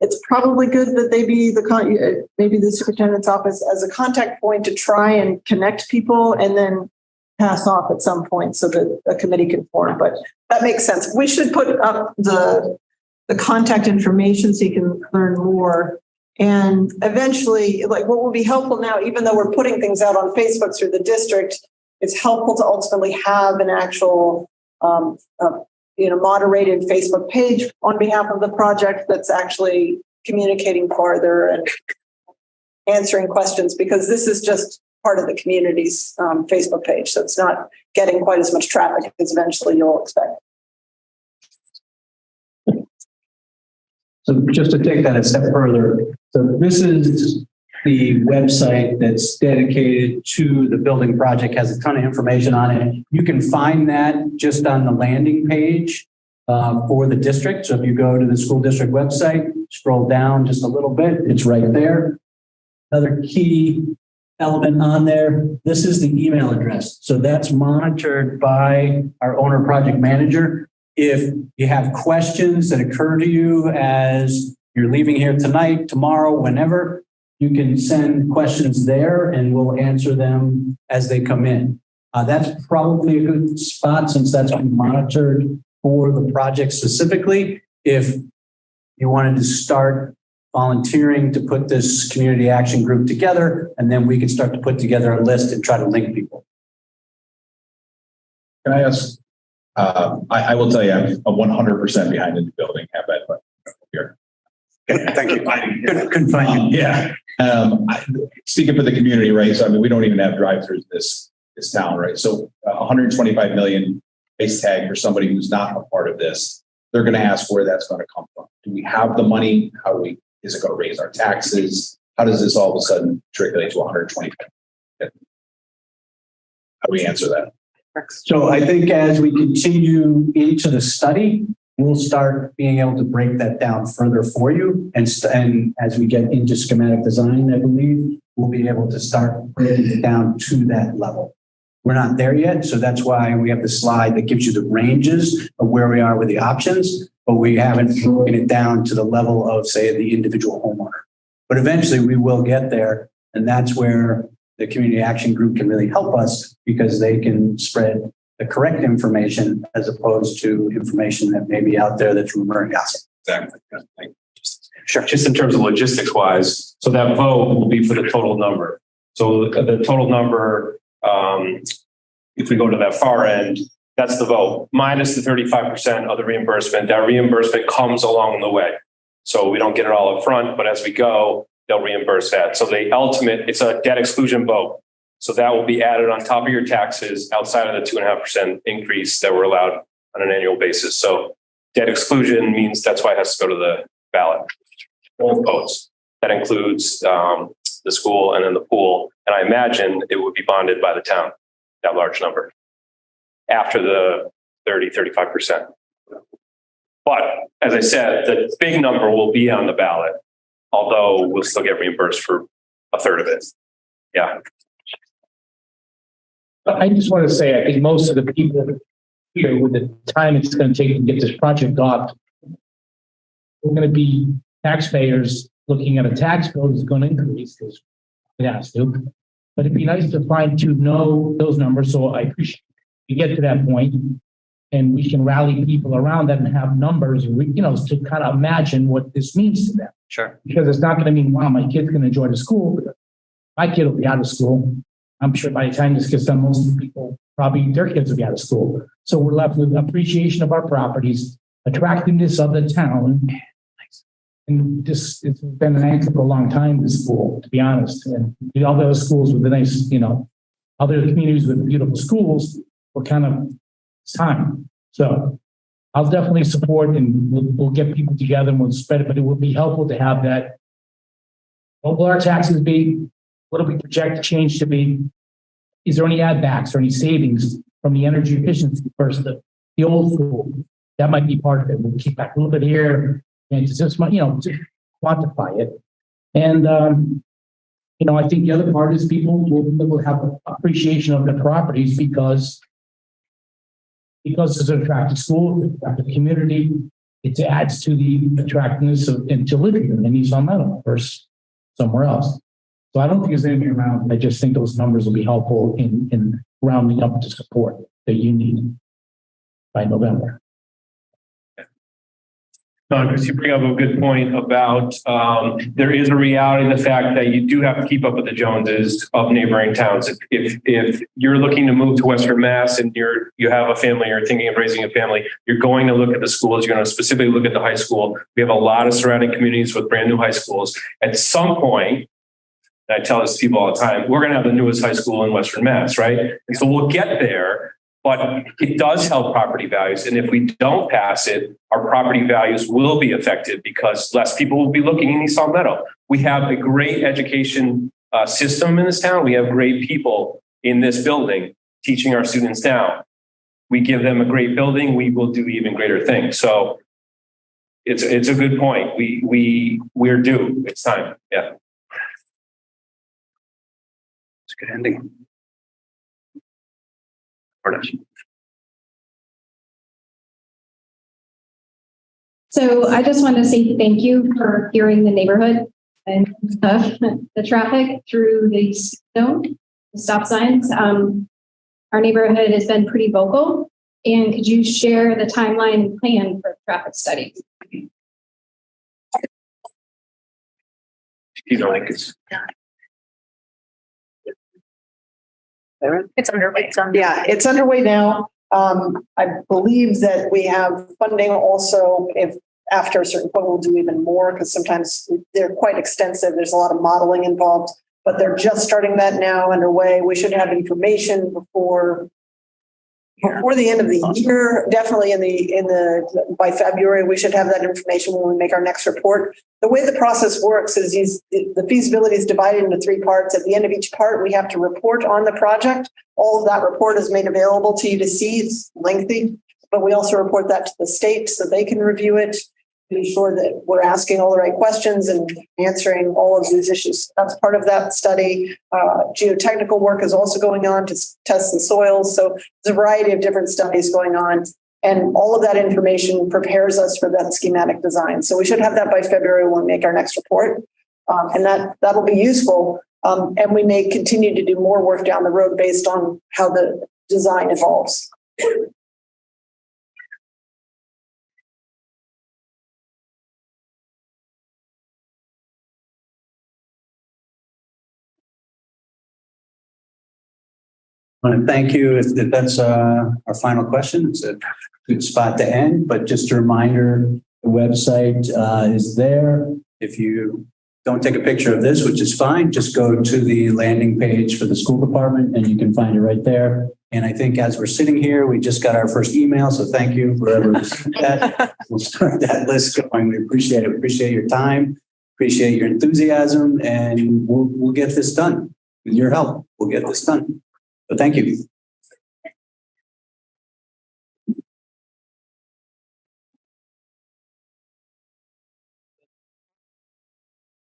It's probably good that they be maybe the superintendent's office as a contact point to try and connect people and then pass off at some point so that a committee can form. But that makes sense. We should put up the contact information so you can learn more. And eventually, like what will be helpful now, even though we're putting things out on Facebook through the district, it's helpful to ultimately have an actual, moderated Facebook page on behalf of the project that's actually communicating farther and answering questions, because this is just part of the community's Facebook page. So it's not getting quite as much traffic as eventually you'll expect. So just to take that a step further, so this is the website that's dedicated to the building project, has a ton of information on it. You can find that just on the landing page for the district. So if you go to the school district website, scroll down just a little bit, it's right there. Another key element on there, this is the email address. So that's monitored by our owner project manager. If you have questions that occur to you as you're leaving here tonight, tomorrow, whenever, you can send questions there and we'll answer them as they come in. That's probably a good spot since that's been monitored for the project specifically. If you wanted to start volunteering to put this community action group together, and then we can start to put together a list and try to link people. Can I ask? I will tell you, I'm 100% behind the new building. Have that button here. Thank you. Couldn't find you. Yeah. Speaking for the community, right? So, we don't even have drive-throughs in this town, right? So 125 million price tag for somebody who's not a part of this, they're going to ask where that's going to come from. Do we have the money? Is it going to raise our taxes? How does this all of a sudden trickle to 125? How do we answer that? So I think as we continue into the study, we'll start being able to break that down further for you. And as we get into schematic design, I believe we'll be able to start breaking it down to that level. We're not there yet. So that's why we have the slide that gives you the ranges of where we are with the options, but we haven't broken it down to the level of, say, the individual homeowner. But eventually we will get there. And that's where the community action group can really help us, because they can spread the correct information as opposed to information that may be out there that's rumor and gossip. Exactly. Sure. Just in terms of logistics wise, so that vote will be for the total number. So the total number, if we go to that far end, that's the vote minus the 35% of the reimbursement. That reimbursement comes along the way. So we don't get it all up front, but as we go, they'll reimburse that. So the ultimate, it's a debt exclusion vote. So that will be added on top of your taxes outside of the 2.5% increase that we're allowed on an annual basis. So debt exclusion means that's why it has to go to the ballot. Both votes. That includes the school and then the pool. And I imagine it would be bonded by the town, that large number, after the 35%. But as I said, the big number will be on the ballot, although we'll still get reimbursed for a third of it. Yeah. I just want to say, I think most of the people here, with the time it's going to take to get this project off, we're going to be taxpayers looking at a tax bill that's going to increase because it has to. But it'd be nice to know those numbers. So I appreciate we get to that point and we can rally people around that and have numbers, to kind of imagine what this means to them. Sure. Because it's not going to mean, wow, my kid's going to enjoy the school. My kid will be out of school. I'm sure by the time this gets done, most of the people, probably their kids will be out of school. So we're left with appreciation of our properties, attractiveness of the town. And just, it's been an anchor for a long time, this school, to be honest. And all the other schools with the nice, other communities with beautiful schools were kind of time. So I'll definitely support, and we'll get people together and we'll spread it, but it would be helpful to have that. What will our taxes be? What do we project the change to be? Is there any add backs or any savings from the energy efficiency versus the old school? That might be part of it. We'll keep back a little bit here and just, just quantify it. And, I think the other part is people will have appreciation of the properties because it's an attractive school, attractive community. It adds to the attractiveness and to living in East Long Meadow versus somewhere else. So I don't think there's anything around. I just think those numbers will be helpful in rounding up the support that you need by November. Chris, you bring up a good point about there is a reality in the fact that you do have to keep up with the Joneses of neighboring towns. If you're looking to move to Western Mass and you have a family, you're thinking of raising a family, you're going to look at the schools. You're going to specifically look at the high school. We have a lot of surrounding communities with brand new high schools. At some point, and I tell this to people all the time, we're going to have the newest high school in Western Mass, right? And so we'll get there. But it does help property values. And if we don't pass it, our property values will be affected because less people will be looking in East Long Meadow. We have a great education system in this town. We have great people in this building teaching our students now. We give them a great building, we will do even greater things. So it's a good point. We're due. It's time. Yeah. It's a good ending. So I just want to say thank you for hearing the neighborhood and the traffic through the zone, the stop signs. Our neighborhood has been pretty vocal. And could you share the timeline and plan for traffic studies? It's underway. Yeah, it's underway now. I believe that we have funding also if after a certain point we'll do even more because sometimes they're quite extensive. There's a lot of modeling involved, but they're just starting that now underway. We should have information before the end of the year, definitely by February, we should have that information when we make our next report. The way the process works is the feasibility is divided into 3 parts. At the end of each part, we have to report on the project. All of that report is made available to you to see. It's lengthy, but we also report that to the state so they can review it, be sure that we're asking all the right questions and answering all of these issues. That's part of that study. Geotechnical work is also going on to test the soils. So there's a variety of different studies going on. And all of that information prepares us for that schematic design. So we should have that by February when we make our next report. And that'll be useful. And we may continue to do more work down the road based on how the design evolves. I want to thank you. If that's our final question, it's a good spot to end. But just a reminder, the website is there. If you don't take a picture of this, which is fine, just go to the landing page for the school department and you can find it right there. And I think as we're sitting here, we just got our first email. So thank you for whoever sent that. We'll start that list going. We appreciate it. We appreciate your time, appreciate your enthusiasm, and we'll get this done. With your help, we'll get this done. So thank you.